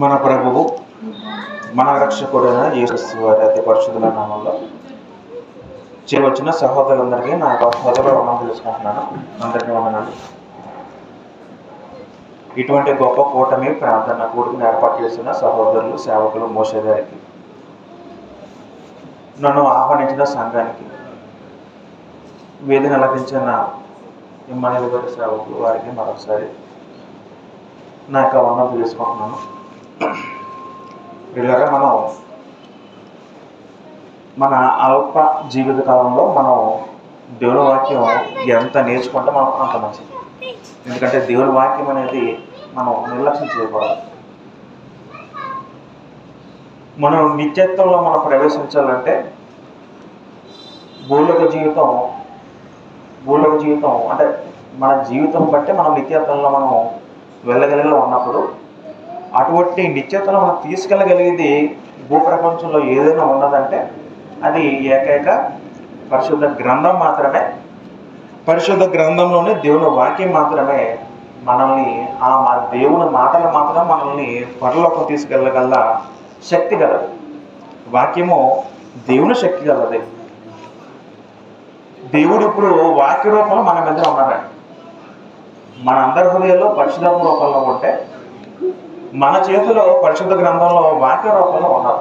మన ప్రభువు మన రక్షకుడైన యేసు వారి అతి పరిశుద్ధ నామంలో చేరవచ్చిన సహోదరులందరికీ నా యొక్క హృదయ వందనం తెలుసుకుంటున్నాను. అందరికీ వందనాలు. ఇటువంటి గొప్ప కూటమి ప్రార్థన కూటమిని ఏర్పాటు చేసిన సహోదరులు, సేవకులు, మోషే గారికి, నన్ను ఆహ్వానించిన సంఘానికి, వేదిక లభించిన ఇమ్మని గారి సేవకులు వారికి మరొకసారి నా యొక్క వందనం తెలుసుకుంటున్నాను. ఇలాగా మనం మన అల్ప జీవిత కాలంలో మనం దేవుని వాక్యం ఎంత నేర్చుకుంటే మనం అంత మంచిది. ఎందుకంటే దేవుని వాక్యం అనేది మనం నిర్లక్ష్యం చేయకూడదు. మనం నిత్యత్వంలో మనం ప్రవేశించాలంటే భూలోక జీవితం అంటే మన జీవితం బట్టి మనం నిత్యత్వంలో మనం వెళ్ళగలిగే ఉన్నప్పుడు అటువంటి నిత్యతను మనం తీసుకెళ్ళగలిగేది భూప్రపంచంలో ఏదైనా ఉన్నదంటే అది ఏకైక పరిశుద్ధ గ్రంథం మాత్రమే. పరిశుద్ధ గ్రంథంలోనే దేవుని వాక్యం మాత్రమే మనల్ని దేవుని మాటలు మాత్రం మనల్ని పరలోకం తీసుకెళ్ళగల శక్తి కలదు. వాక్యము దేవుని శక్తి కలది. దేవుడు ఇప్పుడు వాక్య రూపంలో మన మీద ఉన్నాడు. మన అందరి హృదయంలో పరిశుద్ధ రూపంలో ఉంటే మన చేతిలో పరిశుద్ధ గ్రంథంలో వాక్య రూపంలో ఉన్నారు.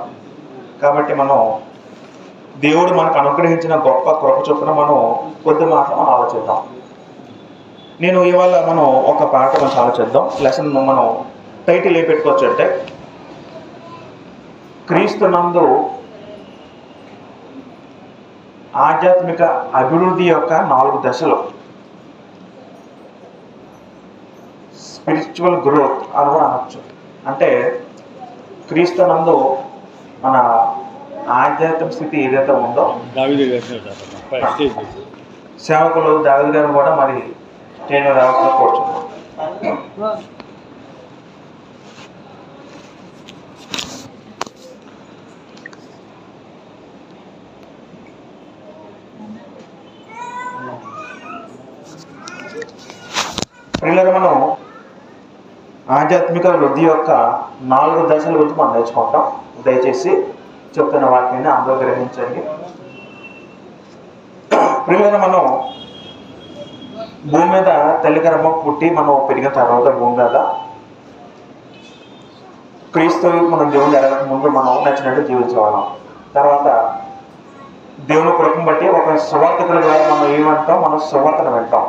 కాబట్టి మనం దేవుడు మనకు అనుగ్రహించిన గొప్ప కృప చొప్పున మనం కొద్ది మాత్రం ఆలోచిద్దాం. నేను ఇవాళ మనం ఒక పాట కొంచెం ఆలోచిద్దాం. లెసన్ మనం టైటిల్ ఏ పెట్టుకోవచ్చు అంటే క్రీస్తునందు ఆధ్యాత్మిక అభివృద్ధి యొక్క 4 దశలు, స్పిరిచువల్ గ్రోత్ అని కూడా అనొచ్చు. అంటే క్రీస్తునందు మన ఆధ్యాత్మిక స్థితి ఏదైతే ఉందో, సేవకులు దావీదు గారిని కూడా మరి నేను రావాల్సిన కోరుచున్నాను. పిల్లలు, మనం ఆధ్యాత్మిక వృద్ధి యొక్క 4 దశల గురించి మనం నేర్చుకుంటాం. దయచేసి చెప్తున్న వాక్యాన్ని అందరూ గ్రహించండి. పిల్లలు, మనం భూమి మీద తల్లి గర్భం పుట్టి మనం పెరిగిన తర్వాత భూమి మీద క్రీస్తు మనం దేవుని ఎరగక ముందు మనం నచ్చినట్టు జీవించేవాళ్ళం. తర్వాత దేవుని కృపను బట్టి ఒక సువార్తికుల ద్వారా మనం ఏమంటాం, మనం సువార్తను వింటాం.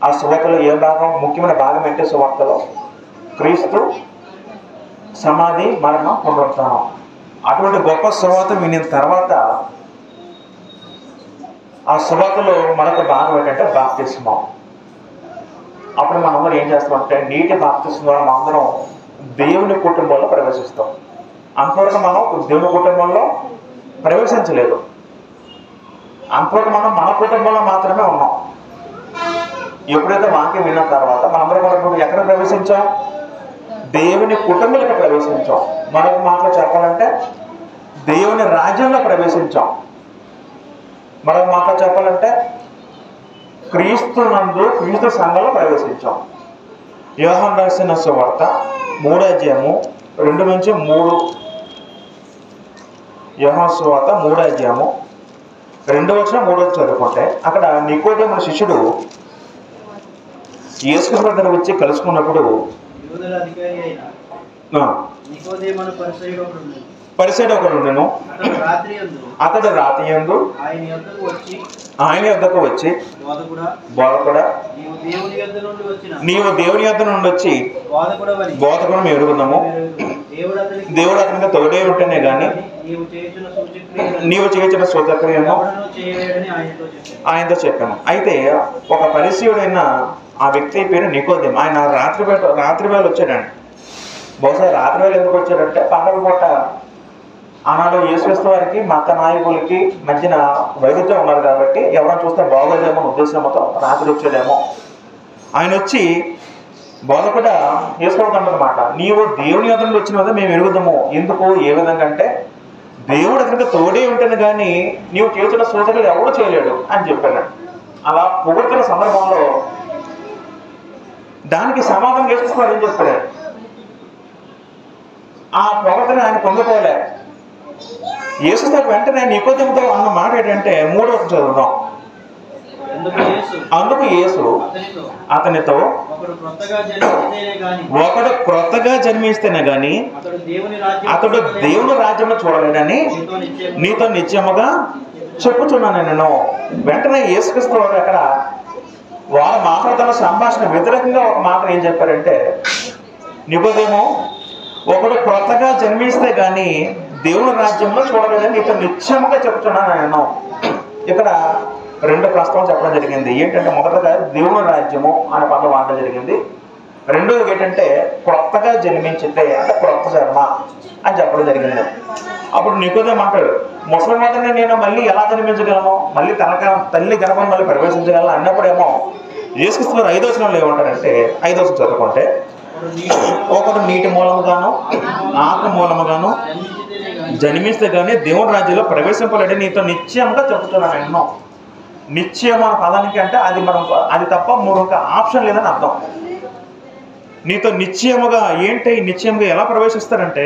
ఆ సువార్తలో ఏ భాగం, ముఖ్యమైన భాగం ఏంటి? సువార్తలో క్రీస్తు సమాధి, మరణం, పునరుత్థానం. అటువంటి గొప్ప సువార్త వినిన తర్వాత ఆ సువార్తలో మరొక భాగం ఏంటంటే బాప్తిస్మం. అప్పుడు మనందరం ఏం చేస్తామంటే నీటి బాప్తిస్మం ద్వారా మనందరం దేవుని కుటుంబంలో ప్రవేశిస్తాం. అంతవరకు మనం దేవుని కుటుంబంలో ప్రవేశించలేదు. అంతవరకు మనం మన కుటుంబంలో మాత్రమే ఉన్నాం. ఎప్పుడైతే వాక్యం విన్న తర్వాత మనందరం కూడా ఎక్కడ ప్రవేశించాం? దేవుని కుటుంబాలకు ప్రవేశించాం. మరొక మాటలో చెప్పాలంటే దేవుని రాజ్యంలో ప్రవేశించాం. మరొక మాటలో చెప్పాలంటే క్రీస్తు సంఘంలో ప్రవేశించాం. యోహాను రాసిన సువార్త 3వ అధ్యాయము 2 నుంచి 3. యోహాను సువార్త 3వ అధ్యాయము 2వ వచనం 3వ వచనం చదువుకుంటే అక్కడ నికోదేము అనే శిష్యుడు యేసు దగ్గర వచ్చి కలుసుకున్నప్పుడు పరిసైడ్ ఒకడు ఉండెను. అతడు రాత్రి యందు ఆయన యొద్దకు వచ్చి, బోధకుడా, నీవు దేవుని యొద్ద నుండి వచ్చి బోధకుడు మేము ఎరుగున్నాము. దేవుడు అతనికి తోడే ఉంటేనే గాని నీవు చేయించిన సూచక్రియను ఆయనతో చెప్పాను. అయితే ఒక పరిసయ్యుడైన ఆ వ్యక్తి పేరు నికోదేము. ఆయన రాత్రి వేళ వచ్చాడండి. బహుశా రాత్రి వేళ ఎందుకు వచ్చాడంటే పండగ పూట ఆనాడు యేసుక్రీస్తు వారికి మత నాయకులకి మధ్యన వైరుధ్యం ఉన్నారు కాబట్టి ఎవరైనా చూస్తే బాగోదేమో ఉద్దేశంతో రాత్రి వచ్చాడేమో. ఆయన వచ్చి బోధకుడా యేసుక్రీస్తు అన్నమాట, నీవు దేవుని యొద్ద నుండి వచ్చిన వద్ద మేము ఎరుగుదాము. ఎందుకు, ఏ విధంగా అంటే దేవుడు అతనికి తోడే ఉంటుంది కానీ నీవు చేసిన సూచనలు ఎవరు చేయలేడు అని చెప్పాడు. అలా పొగుడుతున్న సందర్భంలో దానికి సమాధానం యేసుక్రీస్తు ఏం చెప్పాడు? ఆ పొగతని ఆయన పొందుకోలే. యేసుతో వెంటనే నికోదేముతో అన్న మాట ఏంటంటే 3వ వచనం చదువుదాం. అందుకు యేసు అతనితో, ఒకడు క్రొత్తగా జన్మిస్తేనే గాని అతడు దేవుని రాజ్యంలో చూడలేడని నీతో నిత్యముగా చెప్పుచున్నాను నేను. వెంటనే యేసుక్రీస్తు వారు అక్కడ వాళ్ళ మాట్లాడుతున్న సంభాషణ వ్యతిరేకంగా ఒక మాట ఏం చెప్పారంటే, నికోదేము ఒకడు క్రొత్తగా జన్మిస్తే గాని దేవుని రాజ్యంలో చూడలేదని నీతో నిత్యముగా చెప్తున్నాను నేను. ఇక్కడ 2 ప్రస్తావన చెప్పడం జరిగింది. ఏంటంటే మొదటగా దేవుని రాజ్యము అనే పదం వాడడం జరిగింది. రెండోది ఏంటంటే క్రొత్తగా జన్మించితే అంటే క్రొత్త జన్మ అని చెప్పడం జరిగింది. అప్పుడు నికోదేము అంటాడు, ముసలివాడిని నేను మళ్ళీ ఎలా జన్మించగలను, మళ్ళీ తల్లి గర్భం మళ్ళీ ప్రవేశించగలను అన్నప్పుడేమో యేసుక్రీస్తు 5వ వచనంలో ఏమంటారంటే, 5వ వచనం చదువుకుంటే, ఒకడు నీటి మూలముగాను ఆత్మ మూలముగాను జన్మిస్తే కానీ దేవుని రాజ్యంలో ప్రవేశింపలేడని నీతో నిశ్చయంగా చెబుతున్నాను నేను. నిశ్చయం అనే పదానికి అంటే అది తప్ప మరొక ఆప్షన్ లేదని అర్థం. నీతో నిశ్చయముగా ఏంటి, నిశ్చయంగా ఎలా ప్రవేశిస్తారంటే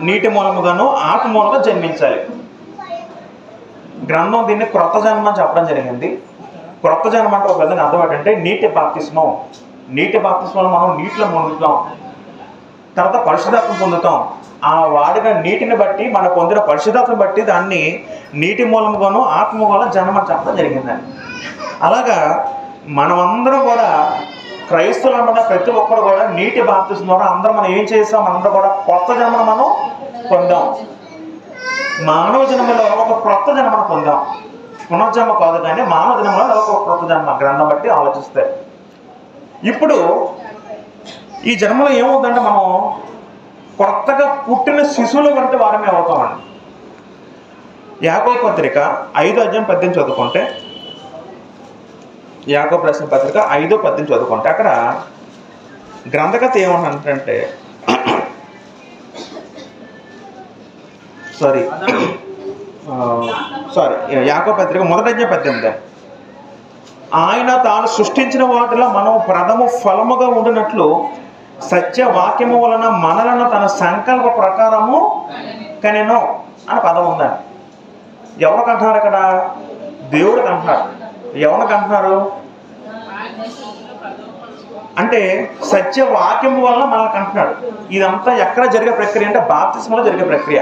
నీటి మూలముగాను ఆత్మ మూలంగా జన్మించాలి. గ్రంథం దీన్ని క్రొత్త జన్మ అని చెప్పడం జరిగింది. క్రొత్త జన్మ అంటే ఒక విధంగా అర్థం ఏంటంటే నీటి బాప్తిస్మం. నీటి బాప్తిస్మంలో మనం నీటిలో మునుగుతాం, తర్వాత పరిశుద్ధాత్మ పొందుతాం. ఆ వాడిన నీటిని బట్టి మనం పొందిన పరిశుద్ధాత్మను బట్టి దాన్ని నీటి మూలముగాను ఆత్మ మూలంగా జన్మ చెప్పడం జరిగిందని. అలాగా మనమందరం కూడా క్రైస్తవులు అన్నమాట ప్రతి ఒక్కరు కూడా నీటి బాప్తిస్మం ద్వారా అందరం మనం ఏం చేస్తాం, మనందరం కూడా కొత్త జన్మను మనం పొందాం. మానవ జన్మలో ఒక కొత్త జన్మను పొందాం. పునర్జన్మ కాదు కానీ మానవ జన్మలో ఒక కొత్త జన్మ గ్రంథం బట్టి ఆలోచిస్తే. ఇప్పుడు ఈ జన్మలో ఏమవుతుందంటే మనం కొత్తగా పుట్టిన శిశువుల వంటి వారమే అవుతామండి. యాకోబు పత్రిక 5వ అధ్యాయం 18 చదువుకుంటే, యాకోబు రాసిన పత్రిక 5:18 చదువుకుంటే అక్కడ గ్రంథకథ ఏమంటే యాకోబు పత్రిక 1వ అధ్యాయం 18, ఆయన తాను సృష్టించిన వాటిలో మనం ప్రథమ ఫలముగా ఉండినట్లు సత్య వాక్యము వలన మనలను తన సంకల్ప ప్రకారము కనెను అని పదం ఉందండి. ఎవరికి అంటున్నారు ఇక్కడ? దేవుడికి అంటున్నారు. ఎవరికి అంటున్నారు అంటే సత్య వాక్యము వలన మనకు అంటున్నాడు. ఇదంతా ఎక్కడ జరిగే ప్రక్రియ అంటే బాప్తిస్మలో జరిగే ప్రక్రియ.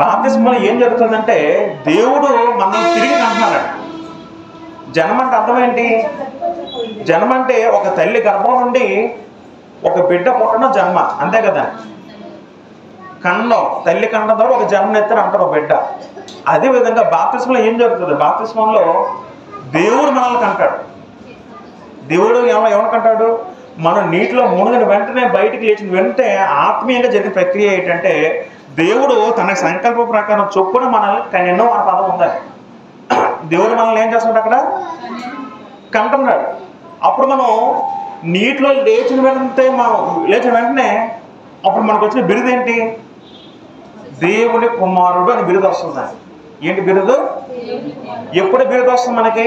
బాప్తిస్మలో ఏం జరుగుతుందంటే దేవుడు మనల్ని తిరిగి అంటున్నాడు. జన్మ అంటే అర్థం ఏంటి? జన్మ అంటే ఒక తల్లి గర్భం నుండి ఒక బిడ్డ పుట్టడం జన్మ, అంతే కదా. కండం, తల్లి కండం ద్వారా ఒక జన్మ ఎత్తారు అంటారు ఒక బిడ్డ. అదేవిధంగా బాప్తిస్మలో ఏం జరుగుతుంది? బాప్తిస్మంలో దేవుడు మనల్ని కంటాడు. దేవుడు ఎవరికి అంటాడు? మనం నీటిలో మునిగిన వెంటనే బయటికి లేచిన వెంటనే ఆత్మీయంగా జరిగిన ప్రక్రియ ఏంటంటే దేవుడు తన సంకల్ప ప్రకారం చొప్పున మనల్ని కనెను అనే పదం ఉందండి. దేవుడు మనల్ని ఏం చేస్తున్నాడు? అక్కడ కంటున్నాడు. అప్పుడు మనం నీటిలో లేచిన వెంటనే అప్పుడు మనకు వచ్చిన బిరుదు ఏంటి? దేవుని కుమారుడు అని బిరుదు వస్తుంది. ఏంటి బిరుదు? ఎప్పుడు బిరుదు వస్తుంది మనకి?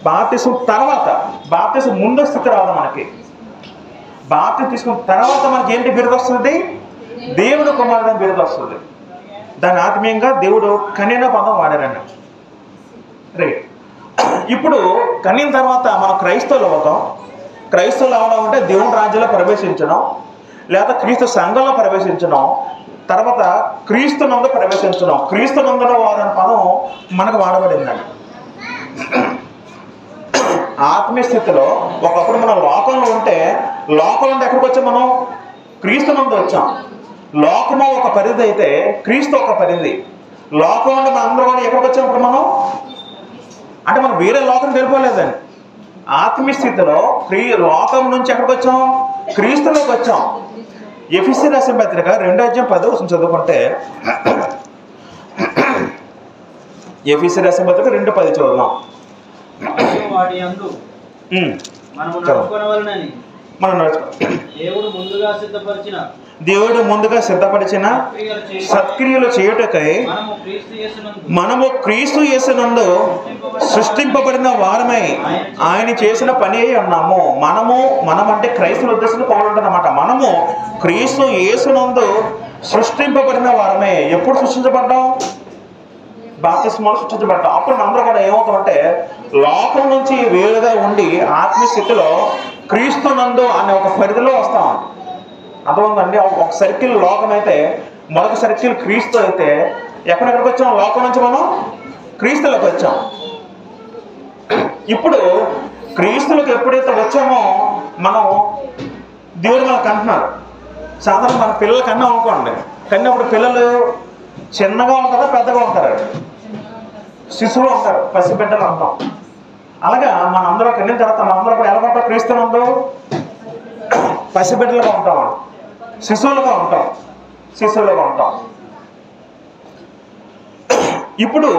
బాప్తిసం తర్వాత. బాప్తిసం ముందు స్థితి రాదు మనకి. బాప్తిసం తీసుకున్న తర్వాత మనకి ఏంటి బిరుదు వస్తుంది? దేవుని కుమారుడు అని బిరుదు వస్తుంది. దాని ఆత్మీయంగా దేవుడు కనిన పదం వాడారండి. రైట్. ఇప్పుడు కనిన తర్వాత మనం క్రైస్తవులు అవుతాం. క్రైస్తవులు అవడం అంటే దేవుని రాజ్యంలో ప్రవేశించడం, లేదా క్రీస్తు సంఘంలో ప్రవేశించడం, తర్వాత క్రీస్తు నందు ప్రవేశించడం. క్రీస్తు నందులో వారని పదం మనకు వాడబడిందండి. ఆత్మీయ స్థితిలో ఒకప్పుడు మనం లోకంలో ఉంటే ఎక్కడికి వచ్చాం? మనం క్రీస్తు నందు వచ్చాం. లోకము ఒక పరిధి అయితే క్రీస్తు ఒక పరిధి. లోకం అంటే మనం అందరూ కూడా ఎక్కడికి వచ్చాం? ఇప్పుడు మనం అంటే మనం వేరే లోకం వెళ్ళిపోలేదండి. ఆత్మీయ స్థితిలో లోకం నుంచి ఎక్కడికి వచ్చాం? క్రీస్తులోకి వచ్చాం. ఎఫెసీ రాసిన పత్రిక 2వ అధ్యాయం 10వ వచనం చదువుకుంటే, ఎఫెసీ రాసిన పత్రిక 2:10 చదువుదాం. మనం నడుచుకోవాలి. దేవుడు ముందుగా సిద్ధపరిచిన సత్క్రియలు చేయుటకై మనము క్రీస్తు యేసునందు సృష్టింపబడిన వారమై ఆయన చేసిన పని అయి ఉన్నాము. మనం అంటే క్రైస్తవుల ఉద్దేశంలో పౌరుంటారన్నమాట. మనము క్రీస్తు యేసునందు సృష్టింపబడిన వారమే. ఎప్పుడు సృష్టించబడ్డాం? బాప్తిస్మాలో సృష్టించబడ్డాం. అప్పుడు అందరూ కూడా ఏమవుతామంటే లోకం నుంచి వేరుగా ఉండి ఆత్మీయ స్థితిలో క్రీస్తునందు అనే ఒక పరిధిలో వస్తాం. అర్థమైందండి? ఒక సర్కిల్ లోకం అయితే, మరొక సర్కిల్ క్రీస్తు అయితే, ఎక్కడెక్కడికి వచ్చాం? లోకం నుంచి మనం క్రీస్తులకు వచ్చాం. ఇప్పుడు క్రీస్తులకు ఎప్పుడైతే వచ్చామో మనం దేవుడు మనకు అంటున్నారు. సాధారణ మన పిల్లలు కన్నా అనుకోండి, కన్నప్పుడు పిల్లలు చిన్నగా ఉంటారా పెద్దగా ఉంటారు? శిశువులు ఉంటారు, పసిబిడ్డలు ఉంటాం. అలాగా మనందరూ కన్నిన తర్వాత మనందరూ కూడా ఎలా ఉంటాం? క్రీస్తునందు పసిబిడ్డలుగా ఉంటాం, శిశువులుగా ఉంటాం. ఇప్పుడు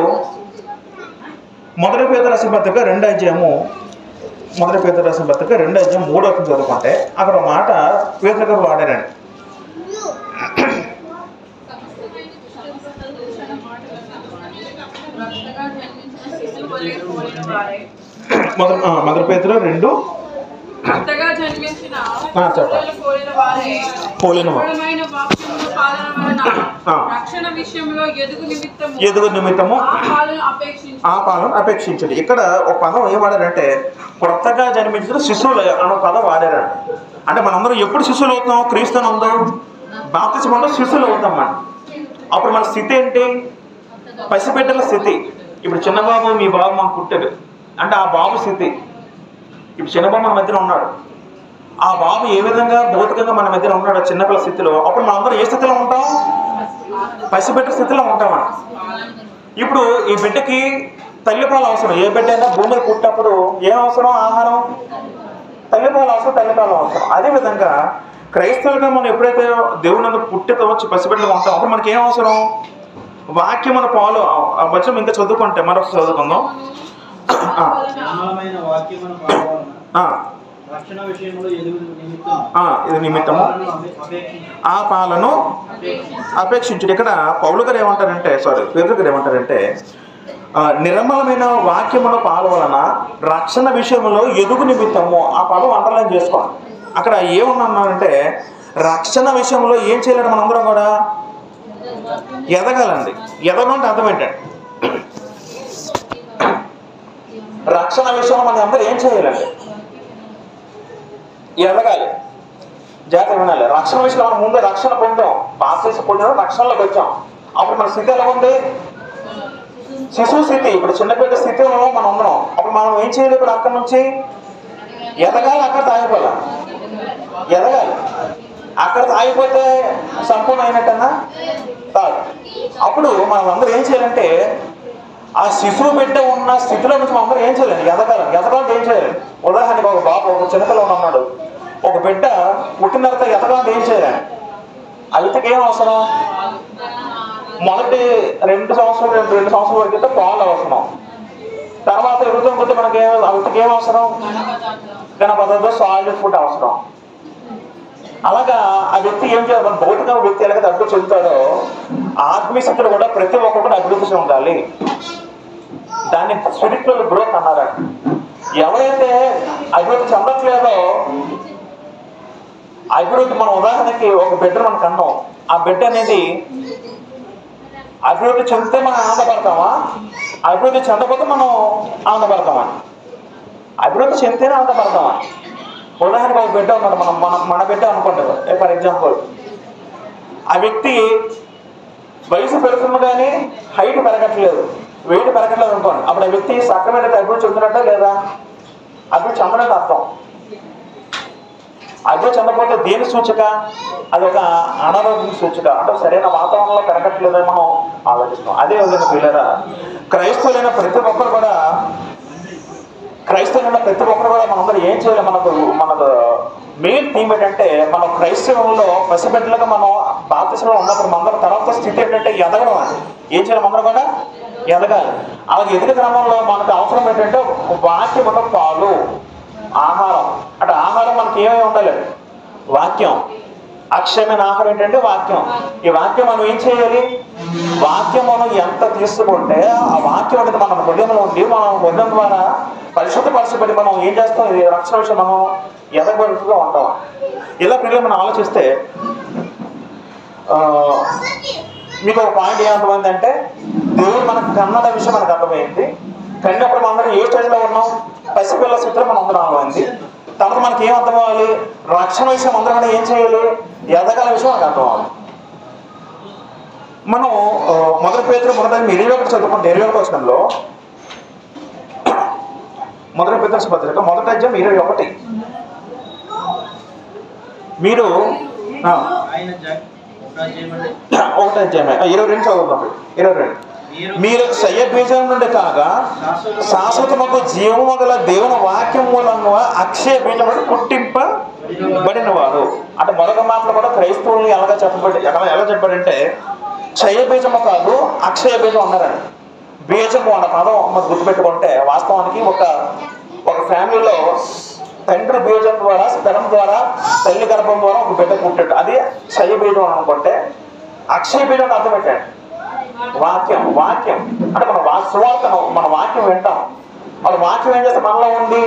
మొదటి పేతురు రాసిన పత్రిక 2వ అధ్యాయము 3వ వచనం చదువుకుంటే అక్కడ ఒక మాట పేతురు గారు వాడారండి. మొదటి పేతురు 2 ఎదుగు నిమిత్తము ఆ పాలను అపేక్షించండి. ఇక్కడ ఒక పదం ఏం వాడారంటే కొత్తగా జన్మించిన శిశువులు అనే పదం వాడారండి. అంటే మనందరం ఎప్పుడు శిశువులు అవుతాం? క్రీస్తునందు బాప్తిస్మంలో శిశువులు అవుతాం. అప్పుడు మన స్థితి ఏంటి? పసిబిడ్డల స్థితి. ఇప్పుడు చిన్న బాబు, మీ బాబు మాకు పుట్టాడు అంటే ఆ బాబు స్థితి. ఇప్పుడు చిన్నబాబు మన మధ్యలో ఉన్నాడు. ఆ బాబు ఏ విధంగా భౌతికంగా మన మధ్యలో ఉన్నాడు చిన్నపిల్ల స్థితిలో, అప్పుడు మనందరం ఏ స్థితిలో ఉంటాం? పసిబిడ్డ స్థితిలో ఉంటామని. ఇప్పుడు ఈ బిడ్డకి తల్లిపాలు అవసరం. ఏ బిడ్డ అయినా భూమిలో పుట్టినప్పుడు ఏం అవసరం? ఆహారం. తల్లిపాలు అవసరం. అదేవిధంగా క్రైస్తవులుగా మనం ఎప్పుడైతే దేవుని పుట్టితో వచ్చి పసిబిడ్డగా ఉంటాం, అప్పుడు మనకి ఏం అవసరం? వాక్యం మన పాలు వచనం ఇంకా చదువుకుంటే మరొక చదువుకుందాం. ఇది నిమిత్తము ఆ పాలను అపేక్షించుడు. ఇక్కడ పౌలు గారు ఏమంటారంటే, పేతురు గారు ఏమంటారంటే, నిర్మలమైన వాక్యమును పాలు వలన రక్షణ విషయంలో ఎదుగు నిమిత్తము. ఆ పదం అండర్లైన్ చేసుకోండి. అక్కడ ఏమన్నారంటే రక్షణ విషయంలో ఏం చేయాలంటే మనందరం కూడా ఎదగాలండి. ఎదగమంటే అర్థం ఏంటంటే రక్షణ విషయంలో మనం అందరూ ఏం చేయాలండి? ఎదగాలి. జాగ్రత్త వినాలి. రక్షణ విషయంలో మనం ముందే రక్షణ పొందాం, బాప్తిస్మం పొందాం, రక్షణలోకి వచ్చాం. అప్పుడు మన స్థితి ఎలా ఉంది? శిశువు స్థితి. ఇప్పుడు చిన్నపిల్ల స్థితిలో మనం ఉన్నాం. అప్పుడు మనం ఏం చేయాలి? ఇప్పుడు అక్కడి నుంచి ఎదగాలి. అక్కడ తాగిపోవాలి. ఎదగాలి. అక్కడ తాగిపోతే సంపూర్ణ అయినట్టన్నా కాదు. అప్పుడు మనం అందరూ ఏం చేయాలంటే ఆ శిశువు బిడ్డ ఉన్న స్థితిలో నుంచి మనం అందరూ ఏం చేయాలి? ఎదగాలంటే ఏం చేయాలి? ఉదాహరణకి ఒక బాబు, ఒక చిన్నపిల్లలు ఉన్నాడు, ఒక బిడ్డ పుట్టిన తర్వాత ఎదగాలంటే ఏం చేయాలి? అవితకి ఏం అవసరం? మొదటి 2 సంవత్సరాల వరకు అయితే పాలు అవసరం. తర్వాత ఎదుగుతాం కొద్ది మనకి అవితకి ఏం అవసరం? గణపతితో సాలిడ్ ఫుడ్ అవసరం. అలాగా ఆ వ్యక్తి ఏం చేయాలి? మన భౌతిక వ్యక్తి ఎలాగైతే అభివృద్ధి చెందుతాడో ఆత్మీయ స్థితిలో కూడా ప్రతి ఒక్కరు కూడా అభివృద్ధి చెందాలి. దాన్ని స్పిరిచువల్ గ్రోత్ అన్నారు. ఎవరైతే అభివృద్ధి చెందట్లేదో అభివృద్ధి, మన ఉదాహరణకి ఒక బిడ్డ మనం కన్నాం, ఆ బిడ్డ అనేది అభివృద్ధి చెందితే మనం ఆనందపడతామా? అభివృద్ధి చెందకపోతే మనం ఆనందపడతామా? అభివృద్ధి చెందితేనే ఆనందపడతామా? ఉదాహరణకు ఒక బిడ్డ ఉన్నాడు, మన బిడ్డ అనుకోండి ఫర్ ఎగ్జాంపుల్. ఆ వ్యక్తి వయసు పెరుగుతుంది కానీ హైట్ పెరగట్లేదు, వెయిట్ పెరగట్లేదు అనుకోండి. అప్పుడు ఆ వ్యక్తి సక్రమైన అభివృద్ధి చెందినట్ట లేదా? అభివృద్ధి చెందనట్టు అర్థం. అభివృద్ధి చెందకపోతే దేని సూచిక? అదొక అనారోగ్యం సూచిక. అంటే సరైన వాతావరణంలో పెరగట్లేదని మనం ఆలోచిస్తాం. అదే విధంగా పిల్లరా, క్రైస్తవులైన ప్రతి ఒక్కరు కూడా మనందరూ ఏం చేయాలి? మన మెయిన్ థీమ్ ఏంటంటే మనం క్రైస్తవంలో పసిబిడ్డలుగా మనం బాప్తిస్మలో ఉన్నప్పుడు మనందరం తర్వాత స్థితి ఏంటంటే ఎదగడం అని. ఏం చేయాలి? మనందరం కూడా ఎదగాలి. అలాగే ఎదిగే క్రమంలో మనకు అవసరం ఏంటంటే వాక్యములో పాలు. ఆహారం. అంటే ఆహారం మనకి ఏమేమి ఉండాలి? వాక్యం. అక్షయమైన ఆహారం ఏంటంటే వాక్యం. ఈ వాక్యం మనం ఏం చేయాలి? వాక్యం మనం ఎంత తీసుకుంటే ఆ వాక్యం అనేది మన హృదయంలో ఉండి మనం హృదయం ద్వారా పరిశుద్ధపరచబడి మనం ఏం చేస్తాం? ఇది రక్షణ విషయం మనం ఎదగబడుతూగా ఉంటాం. ఇలా పిల్లలు మనం ఆలోచిస్తే మీకు ఒక పాయింట్ ఏమర్థమైంది అంటే, దేవుడు మనకు కన్నడ విషయం మనకు అర్థమైంది. కన్నప్పుడు మనం అందరం ఏ స్టేజ్లో ఉన్నాం? పసిపిల్ల స్థితిలో మనం అందరం అర్థమైంది. తర్వాత మనకి ఏం అర్థం అవ్వాలి? రక్షణ విషయం అందరం ఏం చేయాలి? ఎదగల విషయం మనకు అర్థం అవ్వాలి. మనం 1 పేతురు 21 చదువుకుంటే 21 వచనంలో 1 పేతురు పత్రిక 1వ అధ్యాయం 21 మీరు 1వ అధ్యాయం 22 చదువుతాం. 22 మీరు సయ్య బీజం నుండి కాగా శాశ్వతముకు జీవము గల దేవుని వాక్యం మూలంగా అక్షయ బీజం నుండి పుట్టింపబడిన వారు. అంటే మరొక మాటలు కూడా క్రైస్తవుల్ని ఎలా చెప్పాడంటే క్షయ బీజము కాదు అక్షయ బీజం అన్నారండి. బీజము అన్న పదం మనం గుర్తుపెట్టుకుంటే వాస్తవానికి ఒక ఫ్యామిలీలో తండ్రి బీజం ద్వారా స్పెరం ద్వారా తల్లి గర్భం ద్వారా ఒక బిడ్డ పుట్టాడు. అది క్షయ బీజం అని అనుకుంటే అక్షయ బీజం అర్థం పెట్టాడు. వాక్యం అంటే మన సువార్తను మన వాక్యం వింటాం. మన వాక్యం ఏం చేస్తే మనలో ఉంది?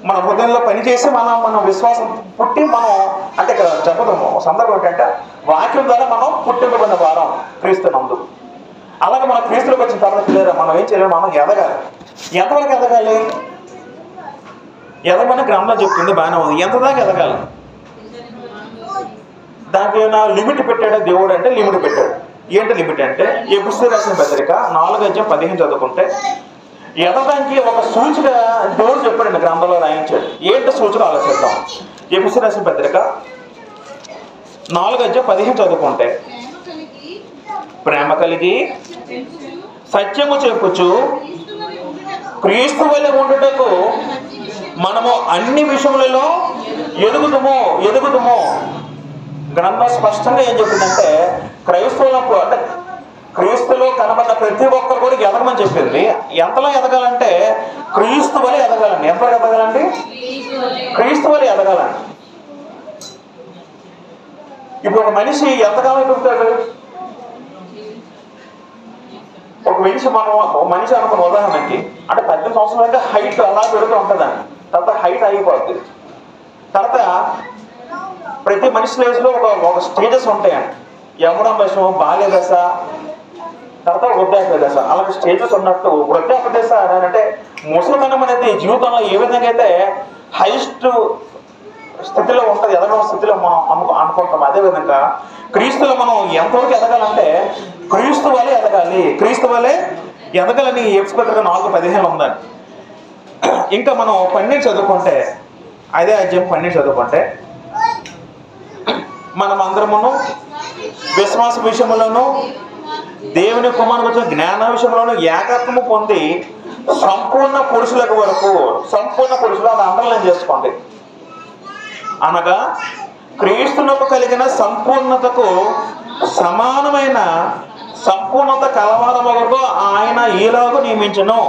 మన హృదయంలో పనిచేసి మన విశ్వాసం పుట్టి మనం అంటే ఇక్కడ చెప్పడం సందర్భం ఏంటంటే వాక్యం ద్వారా మనం పుట్టింపబడిన వారం క్రీస్తునందు. అలాగే మన క్రీస్తులకు వచ్చిన తర్వాత పిల్లలు మనం ఏం చేయాలి? మనం ఎదగాలి. ఎంతవరకు ఎదగాలి? ఎదగమని గ్రంథం చెప్తుంది, బాగానే ఉంది. ఎంత దాకా ఎదగాలి? దానికి ఏమైనా లిమిట్ పెట్టాడా దేవుడు అంటే? లిమిట్ పెట్టాడు. ఏంటి లిమిట్ అంటే ఎఫెసీయులకు రాసిన పత్రిక 4వ అధ్యాయం 15 చదువుకుంటే ఎదగడానికి ఒక సూచిక దేవుడు చెప్పాడండి, గ్రంథంలో రాయించాడు. ఏంటి సూచన ఆలోచిద్దాం. ఎఫెసీయులకు రాసిన పత్రిక 4వ అధ్యాయం 15 చదువుకుంటే ప్రేమ కలిగి సత్యము చెప్పుచు క్రీస్తు వలె ఉండుటకు మనము అన్ని విషయములలో ఎదుగుదుము. గ్రంథం స్పష్టంగా ఏం చెప్పిందంటే క్రైస్తవులకు అంటే క్రీస్తులో కనబడిన ప్రతి ఒక్కరు కూడా ఎదగమని చెప్పింది. ఎంతలో ఎదగాలంటే క్రీస్తు వలె ఎదగాలండి. ఎంతలో ఎదగాలండి? క్రీస్తు వలె ఎదగాలండి. ఇప్పుడు ఒక మనిషి ఎంతకాలం ఎదుగుతాడు? ఒక మనిషి అనుకున్న ఉదాహరణకి అంటే 18 సంవత్సరాల అయితే హైట్ అలా పెడుతూ ఉంటుందండి. తర్వాత హైట్ అయిపోతుంది. తర్వాత ప్రతి మనిషి లైఫ్లో ఒక స్టేజెస్ ఉంటాయండి. యవ్వన దశ, బాల్య దశ, తర్వాత వృద్ధాప్య దశ. అలాంటి స్టేజెస్ ఉన్నట్టు వృద్ధాప్య దశ అంటే ముసలితనం అనేది జీవితంలో ఏ విధంగా అయితే హైయెస్ట్ స్థితిలో ఉంటుంది, ఎదగడం స్థితిలో మనం అనుకుంటాం. అదేవిధంగా క్రీస్తులో మనం ఎంతవరకు ఎదగాలంటే క్రీస్తు వలె ఎదగాలి. క్రీస్తు వలె ఎదగాలని ఎఫెసీయులకు పత్రిక 4:15 ఉందండి. ఇంకా మనం 12 చదువుకుంటే అదే అధ్యాయం 12 చదువుకుంటే మనం అందరమును విశ్వాస విషయంలోను దేవుని కుమారునికి వచ్చిన జ్ఞాన విషయంలోను ఏకత్వము పొంది సంపూర్ణ పురుషులకు వరకు, సంపూర్ణ పురుషులు అని అండర్లైన్ చేసుకోండి. అనగా క్రీస్తునకు కలిగిన సంపూర్ణతకు సమానమైన సంపూర్ణత కలవారము వరకు ఆయన ఈలాగు నియమించును.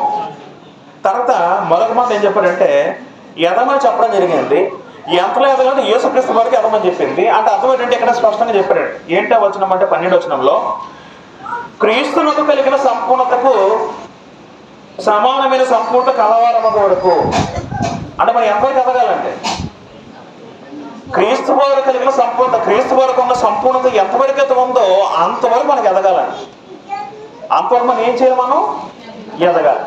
తర్వాత మరొక మాట ఏం చెప్పాడంటే ఎదమని చెప్పడం జరిగింది. ఎంతలో ఎదగాలంటే యేసుక్రీస్తు వరకు ఎదమని చెప్పింది. అంటే అర్థం ఏంటంటే ఇక్కడ స్పష్టంగా చెప్పాడు. ఏంటో వచనం అంటే 12వ వచనంలో క్రీస్తునకు కలిగిన సంపూర్ణతకు సమానమైన సంపూర్ణత కలవారము వరకు. అంటే మనం ఎంతవరకు ఎదగాలంటే క్రీస్తు వారు కలిగిన సంపూర్ణత, క్రీస్తు వరకు ఉన్న సంపూర్ణత ఎంతవరకు అయితే ఉందో అంతవరకు మనకు ఎదగాలండి. అంతవరకు మనం ఏం చేయాలి? మనం ఎదగాలి.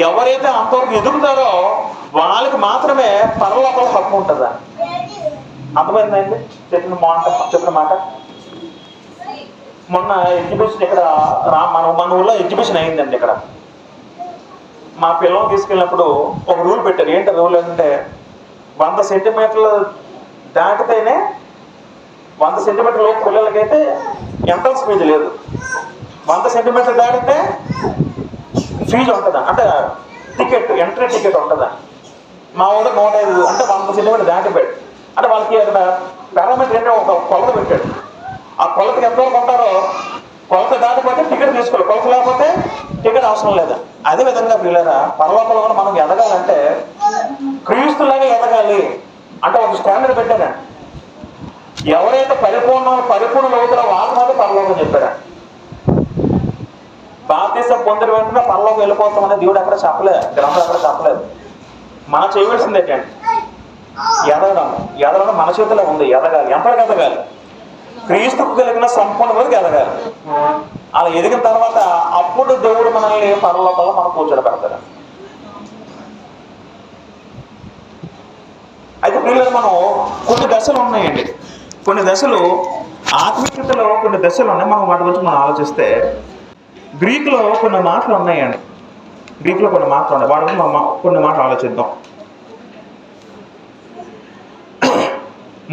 ఎవరైతే అంతవరకు ఎదుగుతారో వాళ్ళకి మాత్రమే పరలోకంలో హక్కు ఉంటుందా? అర్థమైందండి చెప్పిన మాట. మొన్న ఎగ్జిబిషన్ ఇక్కడ మన ఊళ్ళో ఎగ్జిబిషన్ అయిందండి. ఇక్కడ మా పిల్లలు తీసుకెళ్ళినప్పుడు ఒక రూల్ పెట్టారు. ఏంటి రూల్ అంటే 100 సెంటీమీటర్లు దాటితేనే 100 సెంటీమీటర్ల లోపు పిల్లలకైతే ఎంట్రన్స్ ఫీజు లేదు. 100 సెంటీమీటర్లు దాటితే ఫీజు ఉంటుందా అంటే ఎంట్రీ టికెట్ ఉంటుందా? మా ఊళ్ళో 105 అంటే 100 సెంటీమీటర్ దాటిపెట్టు అంటే వాళ్ళకి అక్కడ పారామీటర్ ఏంటో ఒక కొలత పెట్టాడు. ఆ కొలతకి ఎంతవరకు ఉంటారో కొలత దాటిపోతే టికెట్ తీసుకోవాలి, కొలత లేకపోతే టికెట్ అవసరం లేదు. అదేవిధంగా పిల్లరా పరలోకంలో కూడా మనం ఎదగాలంటే క్రీస్తులాగా ఎదగాలి అంటే ఒక స్టాండర్డ్ పెట్టారా. ఎవరైతే పరిపూర్ణులు అవుతారో వాళ్ళ మీద పరలోకం చెప్పారా. బాప్తిసం పొందిన వెంటనే పరలోకం వెళ్ళిపోతామని దేవుడు ఎక్కడ చెప్పలేదు, గ్రంథం ఎక్కడ చెప్పలేదు. మనం చేయవలసింది ఏంటంటే ఎదగడం మన చేతిలో ఉంది. ఎదగాలి. ఎంతకు ఎదగాలి? క్రీస్తుకు కలిగిన సంపూర్ణ వరకు ఎదగాలి. అలా ఎదిగిన తర్వాత అప్పుడు దేవుడు మనల్ని పరలోకంలో మనం కూర్చోబెడతాడు. అయితే పిల్లలు మనం కొన్ని దశలు ఉన్నాయండి, కొన్ని దశలు ఆత్మీయతలో కొన్ని దశలు ఉన్నాయి. మనం వాటి గురించి మనం ఆలోచిస్తే గ్రీకులో కొన్ని మాటలు ఉన్నాయండి. గ్రీకులో కొన్ని మాటలు ఉన్నాయి, వాటి గురించి మనం కొన్ని మాటలు ఆలోచిద్దాం.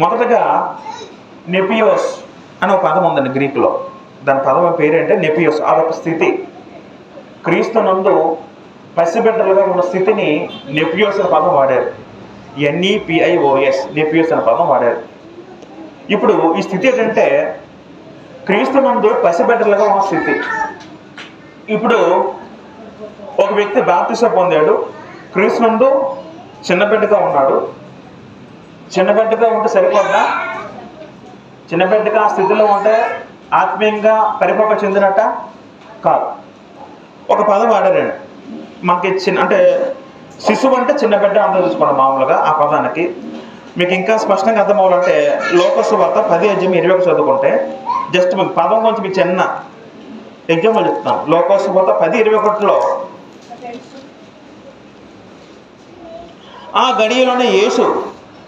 మొదటగా నెపియోస్ అని ఒక పదం ఉందండి గ్రీకులో. దాని పదం పేరేంటే నెపియోస్. అదొక స్థితి. క్రీస్తునందు పసిబిడ్డలుగా ఉన్న స్థితిని నెపియోస్ అనే పదం వాడారు. NEPIOS నెపియోస్ అనే పదం వాడారు. ఇప్పుడు ఈ స్థితి ఏంటంటే క్రీస్తునందు పసిబిడ్డలుగా ఉన్న స్థితి. ఇప్పుడు ఒక వ్యక్తి బాప్తిసం పొందాడు, క్రీస్తునందు చిన్నబిడ్డగా ఉన్నాడు. చిన్నబిడ్డగా ఉంటే సరిపోద్దా? చిన్నబిడ్డగా ఆ స్థితిలో ఉంటే ఆత్మీయంగా పరిపక్వ చెందినట్ట కాదు. ఒక పదం వాడారండి మనకి. అంటే శిశువు అంటే చిన్నబిడ్డ అంతా చూసుకోండి మామూలుగా. ఆ పదానికి మీకు ఇంకా స్పష్టంగా అర్థం అవ్వాలంటే లోకసు వార్త 10:21 చదువుకుంటే జస్ట్ మీకు పదం గురించి మీకు చిన్న ఎగ్జాంపుల్ చెప్తున్నాను. లోకసు వార్త 10:21లో ఆ గడియలోనే యేసు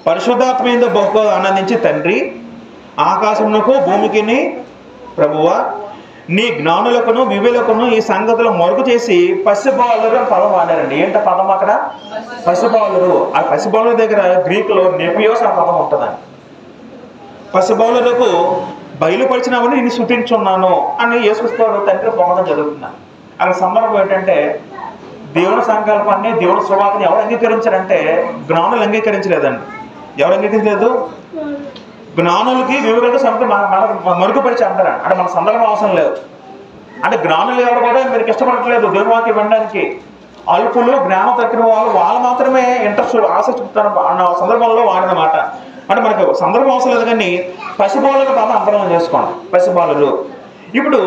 పరిశుద్ధాత్మ యందు బహుగా ఆనందించి, తండ్రి, ఆకాశమునకు భూమికిని ప్రభువా, నీ జ్ఞానులకును వివేకులను ఈ సంగతులు మరుగు చేసి పసిబాలురు అని పదం వాడారండి. ఏంట పదం అక్కడ? పసిబాలురు. ఆ పసిబాలుల దగ్గర గ్రీకులో నెపియోస్ ఆ పదం ఉంటుందండి. పసిబాలులకు బయలుపరిచినవని నేను స్తుతించున్నాను అని యేసుక్రీస్తు తండ్రి పొందడం జరుగుతున్నాను. అక్కడ సందర్భం ఏంటంటే దేవుని సంకల్పాన్ని, దేవుని సువార్తని ఎవరు అంగీకరించారంటే జ్ఞానులు అంగీకరించలేదండి. ఎవరు అంగీకరించలేదు? జ్ఞానులకి వివేకులకు సంగతి మరుగుపరిచి అంటారు. అంటే మన సందర్భం అవసరం లేదు. అంటే జ్ఞానులు ఎవరు కూడా మీరు ఇష్టపడట్లేదు దేవుని వాక్యం వినడానికి. అల్పులు, జ్ఞానం తగ్గిన వాళ్ళు మాత్రమే ఇంట్రెస్ట్, ఆసక్తి చూపుతారు అన్న సందర్భంలో వాడినమాట. అంటే మనకు సందర్భం అవసరం లేదు. కానీ పసిబాలుల పదం అర్థం చేసుకోండి. పసిబాలులు. ఇప్పుడు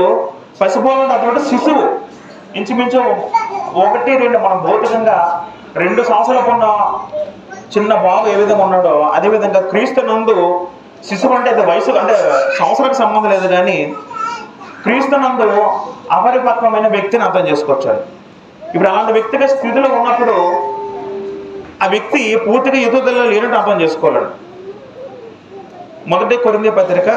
పసిబాలుడు అటువంటి శిశువు ఇంచుమించు 1-2 మనం భౌతికంగా 2 సంవత్సరాలకు ఉన్న చిన్న బాబు ఏ విధంగా ఉన్నాడో అదేవిధంగా క్రీస్తు నందు శిశువు అంటే వయసు అంటే సంవత్సరానికి సంబంధం లేదు. కానీ క్రీస్తు నందు అపరిపక్వమైన వ్యక్తిని అర్థం చేసుకోవచ్చు. ఇప్పుడు అలాంటి వ్యక్తిగా స్థితిలో ఉన్నప్పుడు ఆ వ్యక్తి పూర్తిగా ఎదుగుదల లేనట్టు అర్థం చేసుకోలేడు. మొదటి కొరింథీ పత్రిక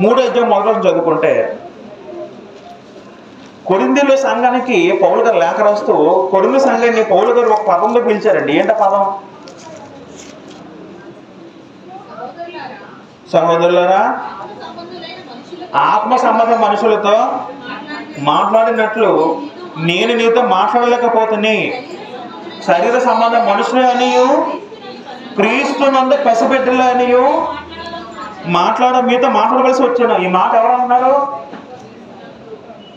3:1 చదువుకుంటే కొరింథీలో సంఘానికి పౌలు గారు లేఖ రాస్తూ కొరింథీ సంఘాన్ని పౌలు గారు ఒక పదంలో పిలిచారండి. ఏంట పదం? సహోదరులారా, ఆత్మ సంబంధ మనుషులతో మాట్లాడినట్లు నేను నీతో మాట్లాడలేకపోతుని, శరీర సంబంధ మనుషులు అనియు క్రీస్తునందు పసిబిడ్డలు అనియు మీతో మాట్లాడవలసి వచ్చాను. ఈ మాట ఎవరు అంటున్నారు?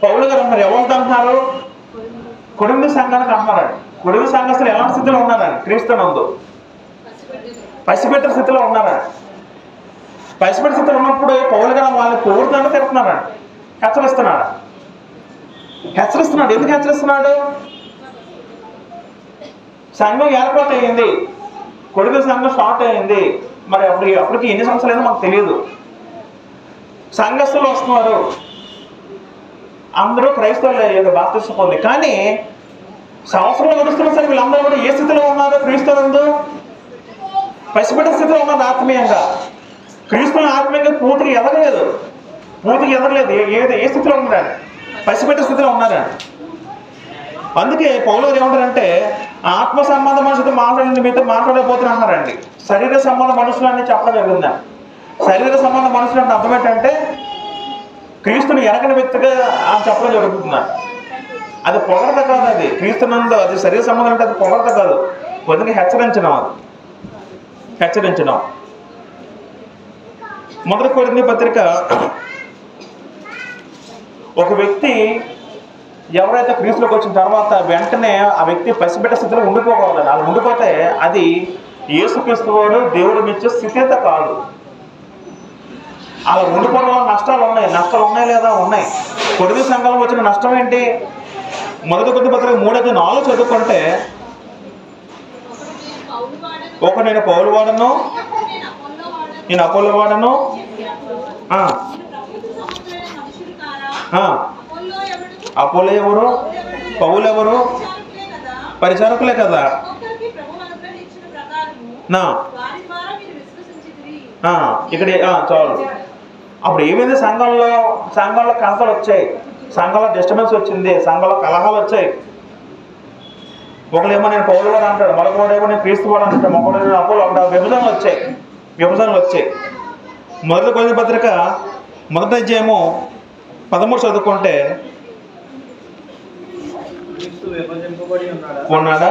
పౌలు గారు అంటున్నారు. ఎవరితో అంటున్నారు? కొరింథీ సంఘానికి అంటున్నారండి. కొరింథీ సంఘస్థులు ఎలాంటి స్థితిలో ఉన్నారండి? క్రీస్తునందు పసిబిడ్డ స్థితిలో ఉన్నారండి. పసిబిడ్డ స్థితిలో ఉన్నప్పుడు పౌలు గారు వాళ్ళని కోరుతాను తిడుతున్నారండి, హెచ్చరిస్తున్నాడు. ఎందుకు హెచ్చరిస్తున్నాడు? సంఘం ఏర్పాటు అయ్యింది, కొరింథీ సంఘం స్టార్ట్ అయ్యింది. మరి అప్పటికి ఎన్ని సంవత్సరాలు మాకు తెలియదు. సంఘస్థులు వస్తున్నారు, అందరూ క్రైస్తవులు బాప్తిసం పొంది. కానీ సంవత్సరంలో గడుస్తున్నా సరే వీళ్ళందరూ కూడా ఏ స్థితిలో ఉన్నారు? క్రీస్తునందు పసిబిడ్డ స్థితిలో ఉన్నారు. ఆత్మీయంగా క్రీస్తుని ఆత్మీయంగా పూర్తిగా ఎదగలేదు. ఏ స్థితిలో ఉన్నారని? పసిబిడ్డ స్థితిలో ఉన్నారని. అందుకే పౌలు ఏమంటారంటే ఆత్మ సంబంధ మనుషులతో మాట్లాడండి, మీతో మాట్లాడబోతున్నారండి. శరీర సంబంధ మనుషులు అని చెప్పడం జరిగిందా? శరీర సంబంధ మనుషులు అంటే అర్థం ఏంటంటే క్రీస్తుని ఎరగని వ్యక్తిగా చెప్పడం జరుగుతున్నారు. అది పొగడత కాదు. అది క్రీస్తునందు అది శరీర సంబంధం అంటే అది పొగడత కాదు, కొద్దిగా హెచ్చరించడం. మొదటి కొరింథీ పత్రిక, ఒక వ్యక్తి ఎవరైతే క్రీస్తులోకి వచ్చిన తర్వాత వెంటనే ఆ వ్యక్తి పసిబిడ్డ స్థితిలో ఉండిపోకూడదు. అలా ఉండిపోతే అది యేసుక్రీస్తు వారు దేవుడు మెచ్చే స్థితి అయితే కాదు. అలా ఉండిపోవడం వల్ల నష్టాలు ఉన్నాయి. నష్టాలు ఉన్నాయి లేదా? ఉన్నాయి. కొరింథీ సంఘంలో వచ్చిన నష్టం ఏంటి? మొదటి కొరింథీ పత్రిక 3:4 చదువుకుంటే, ఒక నేను పౌలు వాడను, నేను అపోలో వాడను, అపోలో ఎవరు? పౌలు ఎవరు? పరిచారకులే కదా. ఇక్కడ చాలు. అప్పుడు ఏమైంది? సంఘంలో కలతలు వచ్చాయి, సంఘంలో డిస్టర్బెన్స్ వచ్చింది, సంఘంలో కలహాలు వచ్చాయి. ఒకడేమో నేను పౌలు వాడు అంటాడు, మరొకడేమో నేను క్రీస్తు వాడు అంటాడు, మరొకడేమో అపోలో అంటాడు. విభజనలు వచ్చాయి. మొదటి కొరింథీ పత్రిక 1వ అధ్యాయము 13 చదువుకుంటే, ఉన్నాడా?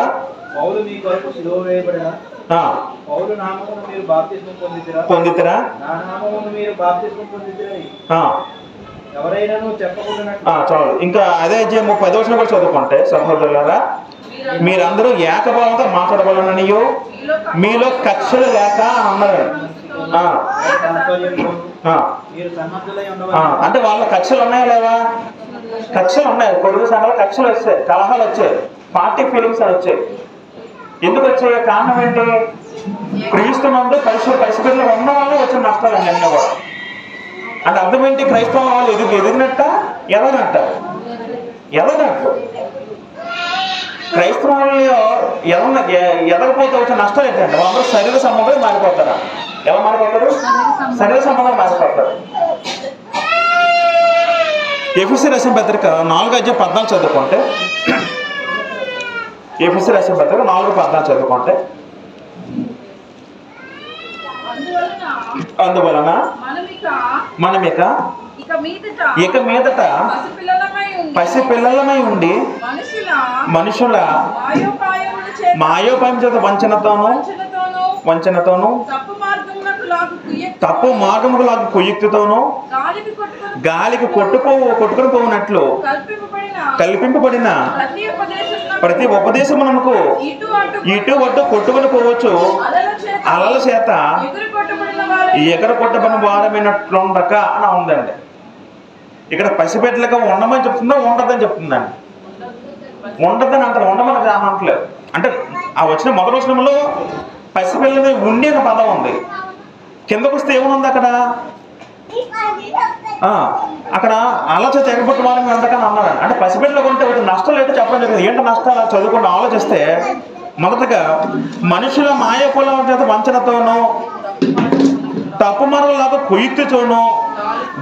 పౌలు మీ కొరకు సిలువ వేయబడిన పౌలు నామమున మీరు బాప్తిస్మం పొందితిరా? నా నామమున మీరు బాప్తిస్మం పొందితిరని ఎవరైనాను చెప్పకుండా. చాలు. ఇంకా అదే అధ్యాయం 10వ వచనం కూడా చదువుకుంటే, సహోదరులారా మీరందరూ ఏకభావంతో మాట్లాడవలననియో మీలో కక్షలు లేక అన్నారు. అంటే వాళ్ళ కక్షలు ఉన్నాయా లేవా? కక్షలు ఉన్నాయి. కొడుకు సంఘాలు కక్షలు వచ్చాయి, కలహాలు వచ్చాయి, పార్టీ ఫీలింగ్స్ వచ్చాయి. ఎందుకు వచ్చాయి? కారణం ఏంటి? క్రీస్తునందు పరిశుభ్రతలో ఉన్న వాళ్ళు వచ్చిన నష్టాలు అన్నీ కూడా. అంటే అర్థం ఏంటి? క్రైస్తవ వాళ్ళు ఎదిగినట్ట ఎదగనట్ట? క్రైస్తవ ఎదగపోతే వచ్చిన నష్టాలు ఏంటంటే వాళ్ళందరూ శరీర సంబంధాలు మారిపోతారా? ఎలా మారిపోతారు? శరీర సంబంధాలు మారిపోతారు. ఎఫెసీ రాసిన పత్రిక 4:14 చదువుకుంటే, ఎఫెసీ రాసిన పత్రిక 4:14 చదువుకుంటే, అందువలన మనం ఇక మీదట పసిపిల్లలమై ఉండి మనుషుల మాయోపాయం చేత వంచనతోనూ తప్పు మార్గముకు లాగు కుయుక్తితోనూ గాలికి కొట్టుకొని పోవునట్లు కల్పింపబడిన ప్రతి ఉపదేశమునకు ఇటు అటు కొట్టుకొని పోవచ్చు అలల చేత ఎగర కొట్టబడిన వారమైనట్లుండక అని ఉందండి. ఇక్కడ పసిబిడ్డలుగా ఉండమని చెప్తుందా, ఉండదని చెప్తుందండి? ఉండదని అంటారు, ఉండమని అనట్లేదు. అంటే ఆ వచ్చిన మొదటి వచనంలో పసిపిల్లల ఉండి అనే పదం ఉంది. కిందకు వస్తే ఏముంది అక్కడ? అక్కడ ఆలోచన ఎగబొట్టు వారిని ఉండకని అన్నాడు. అంటే పసిబిడ్డలకు ఉంటే ఒకటి నష్టాలు ఏంటో చెప్పడం జరిగింది. ఏంటో నష్టాలు చదువుకుంటూ ఆలోచిస్తే, మొదటగా మనుషుల మాయకుల చేత వంచనతోనూ తప్పు మార్గంలాగా కుయుక్తితోనూ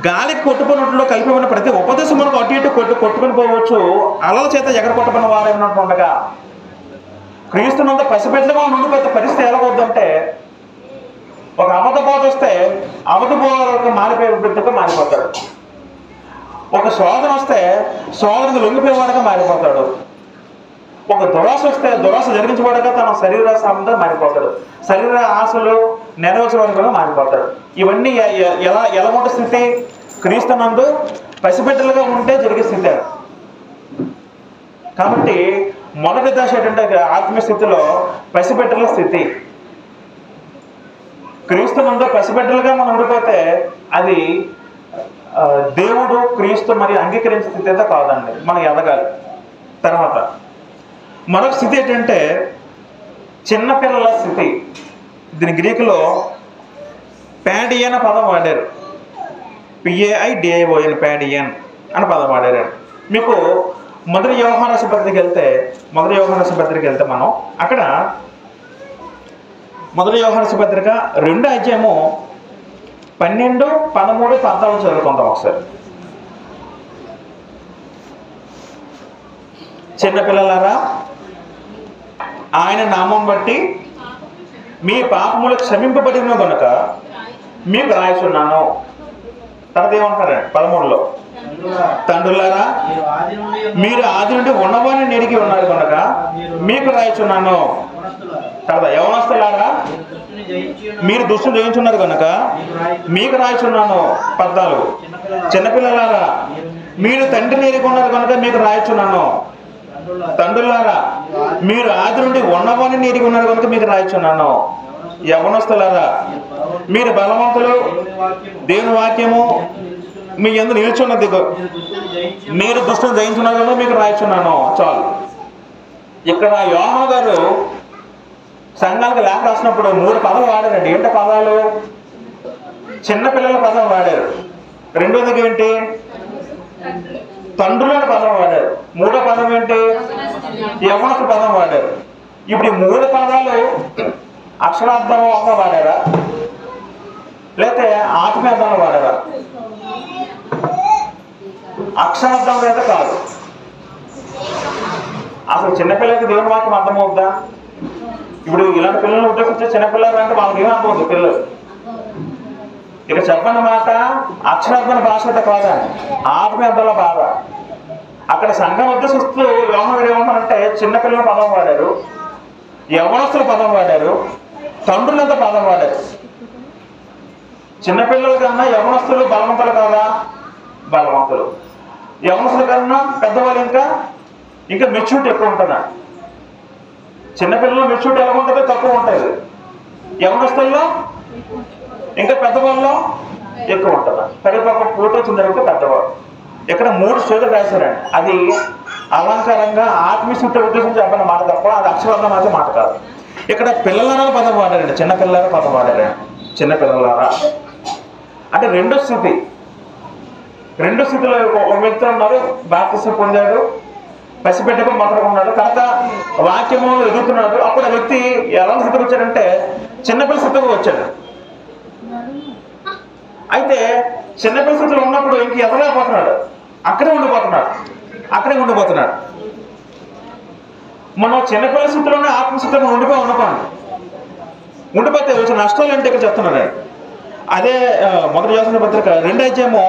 గాలికి కొట్టుకున్నట్లు కలిపిన ప్రతి ఉపదేశం మనకు అటు ఇటు కొట్టుకొని పోవచ్చు అలల చేత ఎగర కొట్టబడిన వారేమన్నట్టు ఉండగా, క్రీస్తునంత పసిబిడ్డగా ఉండిపోతే పరిస్థితి ఎలాగొద్దంటే, ఒక అబద్ధ బోధ వస్తే అబద్ధ బోధకు మారిపోయే బిడ్డగా మారిపోతాడు. ఒక శోధన వస్తే శోధనకు లొంగిపోయేవాడుగా మారిపోతాడు. ఒక దురాశ వస్తే దురాశ జరిగించబడగా తన శరీర సంబంధం మారిపోతాడు. శరీర ఆశలు నెరవేర్చబడగా మారిపోతాడు. ఇవన్నీ ఎలా ఉండే స్థితి? క్రీస్తునందు పసిబిడ్డలుగా ఉంటే జరిగే స్థితి. కాబట్టి మొదటి దశ ఏంటంటే ఆత్మీయ స్థితిలో పసిబిడ్డల స్థితి. క్రీస్తునందు పసిబిడ్డలుగా మనం ఉండిపోతే అది దేవుడు క్రీస్తు మరి అంగీకరించే స్థితి అయితే కాదండి, మనం ఎదగాలి. తర్వాత మరొక స్థితి ఏంటంటే చిన్నపిల్లల స్థితి. దీని గ్రీకులో ప్యాడియన్ అనే పదం వాడారు. PAIDION ప్యాడియన్ అనే పదం వాడారు. మీకు మొదటి యోహాను రాసిన పత్రిక వెళ్తే మనం అక్కడ మొదటి యోహాను రాసిన పత్రిక 2వ అధ్యాయము 12, 13, 14 చదువుకుంటాం ఒకసారి. చిన్నపిల్లలారా, ఆయన నామం బట్టి మీ పాపములు క్షమింపబడిన కనుక మీకు రాయిస్తున్నాను. తర్వాత ఏమంటారు 13లో, తండ్రులారా మీరు ఆది నుండి ఉన్నవారిని నెరిగి ఉన్నారు కనుక మీకు రాయిస్తున్నాను. కదా, యవనస్తులారా మీరు దుష్టుని జయించున్నారు కనుక మీకు రాయిచున్నాను. 14 చిన్నపిల్లలారా మీరు తండ్రిని ఎరుగున్నారు కనుక మీకు రాయిచున్నాను. తండ్రులారా మీరు ఆది నుండి ఉన్నవాని ఎరిగి ఉన్నారు కనుక మీకు రాయిచున్నాను. యవనస్తులారా మీరు బలవంతులు, దేవుని వాక్యము మీ యందు నిల్చున్నది, మీరు దుష్టుని జయించున్నారు కనుక మీకు రాయిచున్నాను. చాలు. ఇక్కడ యోహాను గారు సంఘాలకు లేఖ రాసినప్పుడు 3 పదాలు వాడారండి. ఏంటి పదాలు? చిన్నపిల్లల పదం వాడారు. రెండోది ఏంటి? తండ్రుల పదం వాడారు. మూడో పదం ఏంటి? యవనస్తు పదం వాడారు. ఇప్పుడు ఈ 3 పదాలు అక్షరార్థంగా వాడారా లేకపోతే ఆత్మీయార్థంలో వాడారా? అక్షరార్థం అయితే కాదు. అసలు చిన్నపిల్లలకి దేవుని వాక్యం అర్థమవుద్దా? ఇప్పుడు ఇలాంటి పిల్లలను ఉద్దేశించే చిన్నపిల్లలు అంటే వాళ్ళకి ఏం అర్థమవుతుంది పిల్లలు? ఇక చెప్పన్న మాట అక్షరార్థన భాష అయితే కాదా, ఆత్మీయార్థంలో బాధ. అక్కడ సంఘం ఉద్దేశిస్తూ యోహాను ఏమన్నారంటే చిన్నపిల్లల పదం వాడారు, యవనస్తుల పదం వాడారు, తండ్రులంత పదం వాడారు. చిన్నపిల్లల కన్నా యవనస్తులు బలవంతులు కాదా? బలవంతులు. యవనస్తుల కన్నా పెద్దవాళ్ళు ఇంకా మెచ్యూరిటీ ఎక్కువ ఉంటుందా? చిన్నపిల్లలు మెచ్యూరిటీ ఎలా ఉంటుందో తక్కువ ఉంటుంది. యవనస్తుల్లో ఇంకా పెద్దవాళ్ళు ఎక్కువ ఉంటుందా? పరిపక్వ పూర్తి వచ్చిన తర్వాత పెద్దవాళ్ళు. ఇక్కడ 3 స్టేజ్లు రాశారండి. అది అలంకారంగా ఆత్మీయశుద్ధి ఉద్దేశించి చెప్పిన మాట తప్ప అది అక్షరార్థం అయితే మాట కాదు. ఇక్కడ పిల్లలారా పదం వాడారండి, చిన్నపిల్లలారా పదం వాడారండి. చిన్నపిల్లలారా అంటే రెండో స్థితిలో ఒక వ్యక్తి ఉన్నారు, బాప్తిసం పొందాడు, పసిపెట్టకు మొదలుకున్నాడు, తర్వాత వాక్యము ఎదుగుతున్నాడు. అప్పుడు ఆ వ్యక్తి ఎలా స్థితికి వచ్చాడంటే చిన్నపిల్ల స్థితికి వచ్చాడు. అయితే చిన్నపిల్ల స్థితిలో ఉన్నప్పుడు ఇంక ఎదలేకపోతున్నాడు, అక్కడే ఉండిపోతున్నాడు. మనం చిన్నపిల్ల స్థితిలోనే ఆత్మస్థితిలో ఉండిపోతే వచ్చే నష్టాలు అంటే ఇక్కడ చెప్తున్నాడు. అదే మొదటి యోహాను పత్రిక 2వ అధ్యాయము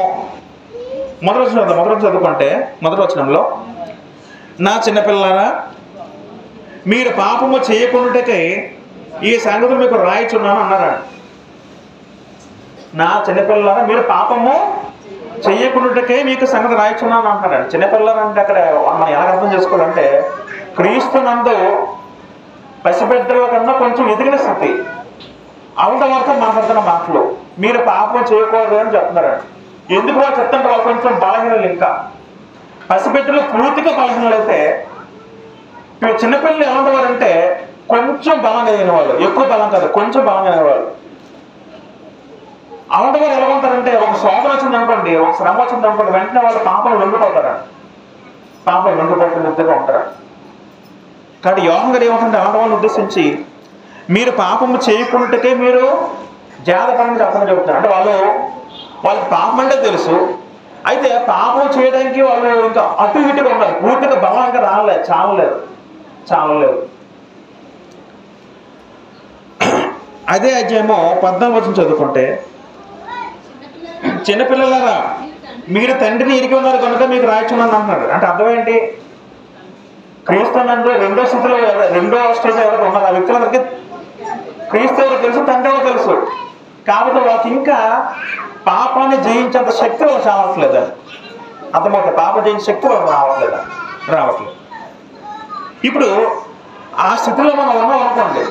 మొదటి వచనం చదువుకుంటే, మొదటి వచనంలో నా చిన్నపిల్లలారా మీరు పాపము చేయకుండాటకై ఈ సంగతులు మీకు రాయిచున్నాను అన్నారా. నా చిన్నపిల్లలారా మీరు పాపము చేయకుండాటకే మీకు సంగతి రాయిచున్నాను అంటున్నాడు. చిన్నపిల్లలు అంటే అక్కడ మనం ఎలా అర్థం చేసుకోవాలంటే క్రీస్తునందు పసిబిడ్డల కన్నా కొంచెం ఎదిగిన స్థితి. అవుట వరకు మాట్లాడుతున్న మాటలు మీరు పాపం చేయకూడదు అని చెప్తున్నారండి. ఎందుకు వాళ్ళు చెప్తుంటే వాళ్ళు కొంచెం బలహీనలు. ఇంకా పసిబిడ్డలు పూర్తిగా బలహీనలు అయితే చిన్నపిల్లలు ఎలా ఉండేవారంటే కొంచెం బలం కలిగిన వాళ్ళు, ఎక్కువ బలం కాదు కొంచెం బలం కలిగిన వాళ్ళు. అలాంటి వారు ఎలా ఉంటారంటే ఒక శోధన వచ్చింది అనుకోండి, ఒక శ్రమ వచ్చింది అనుకోండి, వెంటనే వాళ్ళు పాపలు లొంగిపోతారండి. పాపలు లొంగిపోతున్నట్టుగా ఉంటారు. కాబట్టి యోహాను గారు ఏమంటే అలాంటి వాళ్ళని ఉద్దేశించి మీరు పాపము చేయకుండాకే మీరు జాగ్రత్తగా చెప్పమని చెబుతున్నారు. అంటే వాళ్ళకి పాపం అంటే తెలుసు, అయితే పాపం చేయడానికి వాళ్ళు ఇంకా అటు ఇటుగా ఉన్నారు, పూర్తిగా బలంగా చాలలేదు. అదే అధ్యాయము 14వ వచనం చదువుకుంటే చిన్నపిల్లలారా మీరు తండ్రిని ఎరిగి ఉన్నారు కనుక మీకు రాయిచున్నాను అంటున్నాడు. అంటే అర్థం ఏంటి? క్రీస్తునందు రెండో స్థితిలో రెండో స్టేజ్ ఎవరు ఉన్నారు ఆ వ్యక్తులందరికీ క్రీస్తు ఎవరు తెలుసు, తండ్రి ఎవరు తెలుసు. కాబట్టి వాళ్ళకి ఇంకా పాపాన్ని జయించేంత శక్తి వాళ్ళు రావట్లేదు. అర్థమవుతుంది? పాపం జయించే శక్తి వాళ్ళు రావట్లేదు. ఇప్పుడు ఆ స్థితిలో మనం ఉన్నాం అనుకోండి,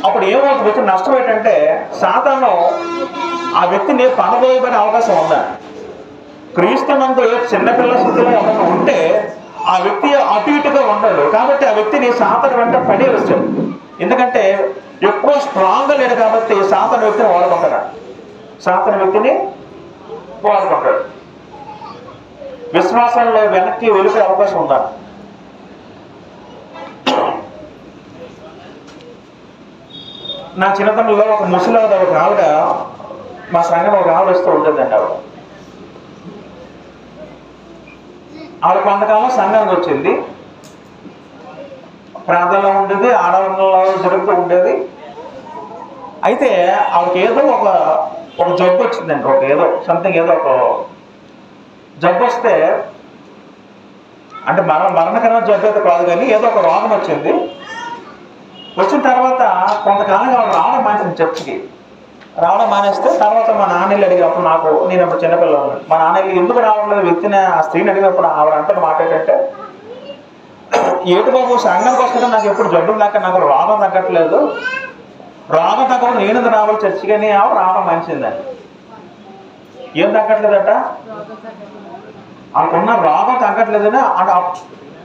అప్పుడు ఏమవుతుంది? నష్టం ఏంటంటే సాతాను ఆ వ్యక్తిని పడదోయబడే అవకాశం ఉందా? క్రీస్తునందు చిన్నపిల్ల స్థితిలో ఏమైనా ఉంటే ఆ వ్యక్తి అటు ఇటుగా ఉండడు. కాబట్టి ఆ వ్యక్తిని సాతాను వెంట పడే వచ్చాడు. ఎందుకంటే ఎక్కువ స్ట్రాంగ్గా లేడు కాబట్టి సాతాను వ్యక్తిని వాడుకుంటాడు. విశ్వాసంలో వెనక్కి వెళ్ళిపోయే అవకాశం ఉందా? నా చిన్నతనంలో ఒక ముసలావిడ, ఒక ఆవిడ మా సంఘంలో ఒక ఆవిడ వస్తూ ఉంటుందండి. ఆవిడ కొంతకాలం సంఘానికి వచ్చింది, ప్రాంతంలో ఉండేది, ఆడవాళ్ళలో జరుగుతూ ఉండేది. అయితే ఆవిడకి ఏదో ఒక జబ్బు వచ్చిందండి, ఒక జబ్బు వస్తే, అంటే మరణకరమైన జబ్బు అయితే కాదు కానీ ఏదో ఒక రోగం వచ్చింది. వచ్చిన తర్వాత కొంతకాలంగా వాళ్ళు రావడం మానేసింది చర్చికి. రావడం మానేస్తే తర్వాత మా నాన్నలు అడిగినప్పుడు నేను అప్పుడు చిన్నపిల్లలు మా నాన్నలు ఎందుకు రావట్లేదు వ్యక్తిని ఆ స్త్రీని అడిగినప్పుడు ఆవిడ అంటే మాట ఏంటంటే, ఏటు బాబు సంఘానికి వస్తుంటే నాకు ఎప్పుడు జబ్బులు దాకా నాకు రోగం తగ్గట్లేదు, రోగం తగ్గకుండా నేను రావాలి చర్చికి అని ఆవిడ రావడం మానేసిందని. ఏం తగ్గట్లేదట, ఆవిడకున్న రోగం తగ్గట్లేదని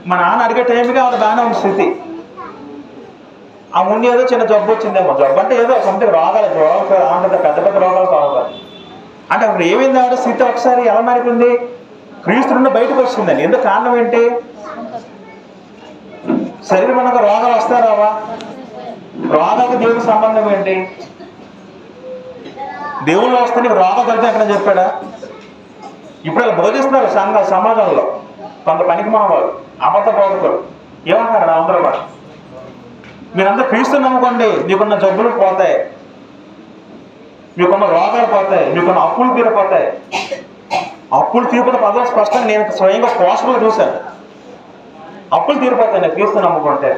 మా నాన్న అడిగే టైంకి ఆవిడ బాగానే ఉన్న స్థితి. ఆ ముందు ఏదో చిన్న జబ్బు వచ్చిందేమో, జబ్బు అంటే ఏదో సొంత రోగాలు అంటే పెద్ద పెద్ద రోగాలు కావాలి. అంటే అప్పుడు ఏమైంది ఆవిడ స్థితి ఒకసారి ఎలా మారిపోయింది, క్రీస్తు నుండి బయటకు వచ్చిందండి. ఎందుకు కారణం ఏంటి, శరీరం అన్నాక రోగాలు వస్తారావా, రోగాలకు దేవుడికి సంబంధం ఏంటి, దేవుళ్ళు వస్తే నీకు రోగం కలిగితే ఎక్కడ చెప్పాడా. ఇప్పుడు అలా బోధిస్తున్నారు సమాజంలో కొంత పనికి మానవాళ్ళు అబద్ధ బోధకులు ఏమంటారు అందరూ కూడా, మీరంతా క్రీస్తు నమ్ముకోండి మీకున్న జబ్బులు పోతాయి, మీకున్న రోగాలు పోతాయి, మీకున్న అప్పులు తీరిపోతాయి. అప్పులు తీరిపోతే పదవి స్పష్టంగా నేను స్వయంగా పోస్టులు చూశాను. అప్పులు తీరిపోతాయి నేను క్రీస్తు నమ్ముకుంటే.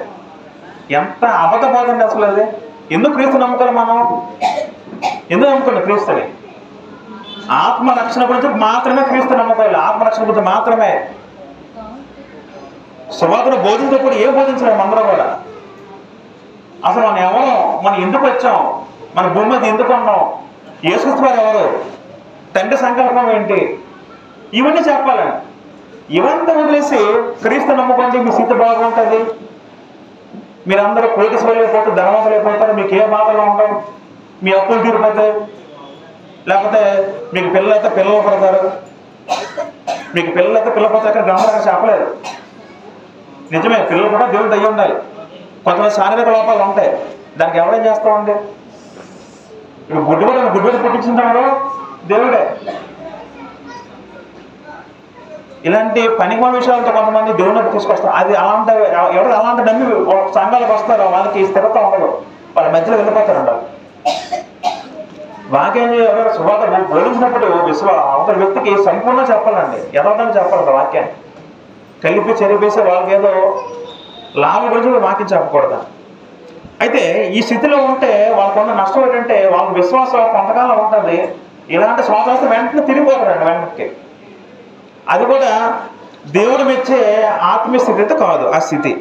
ఎంత అబద్ధ పోదండి అసలు అది. ఎందుకు క్రీస్తు నమ్ముకోవాలి మనం, ఎందుకు నమ్ముకోండి క్రీస్తుని? ఆత్మరక్షణ గురించి మాత్రమే క్రీస్తు నమ్ముకోవాలి, ఆత్మరక్షణ గురించి మాత్రమే. సువార్తను బోధించేటప్పుడు ఏం బోధించలేము అందరూ కూడా. అసలు మనం ఎవరు, మనం ఎందుకు వచ్చాం, మన భూమి మీద ఎందుకు ఉన్నాం, యేసుక్రీస్తు వారు ఎవరు, తండ్రి సంకల్పం ఏంటి, ఇవన్నీ చెప్పాలండి. ఇవంతా వదిలేసి క్రీస్తు నమ్ముకుంటే మీ స్థితి బాగుంటుంది, మీరందరూ కోటీశ్వరులు వెళ్ళిపోతే ధనవంతులు అయిపోతారు, మీకు ఏ బాధలు ఉండవు, మీ అప్పులు తీరిపోతాయి, లేకపోతే మీకు పిల్లలైతే పిల్లలు పడతారు, మీకు పిల్లలైతే పిల్లలు పడతారు. అక్కడ గ్రంథంగా చెప్పలేదు, నిజమే పిల్లలు కూడా దేవుడు దయ్యి ఉండాలి, కొంతమంది శారీరక లోపాలు ఉంటాయి, దానికి ఎవరేం చేస్తామండి. ఇప్పుడు గుడ్డు పుట్టించుంటాడు దేవుడే. ఇలాంటి పనికిమాల విషయాలతో కొంతమంది దేవుడిని తీసుకొస్తారు. అది అలాంటి ఎవరు అలాంటి నమ్మి సంఘాలకు వస్తారో వాళ్ళకి స్థిరత ఉండదు, వాళ్ళ మధ్యలో వెళ్ళిపోతారంట. వాక్యం ఎవరైనా సువార్త బోధించినప్పుడు అవతల వ్యక్తికి సంపూర్ణ చెప్పాలండి, యథార్థంగా చెప్పాలంట వాక్యాన్ని. కలిపి చెరిపేసి వాళ్ళకి ఏదో లాభం గురించి వాక్యం చెప్పకూడదు. అయితే ఈ స్థితిలో ఉంటే వాళ్ళకున్న నష్టం ఏంటంటే వాళ్ళకి విశ్వాసం కొంతకాలం ఉంటుంది, ఇలాంటి స్వాతంత్రం వెంటనే తిరిగిపోతారండి వెనక్కి. అది కూడా దేవుడు మెచ్చే ఆత్మీయ స్థితి అయితే కాదు ఆ స్థితి.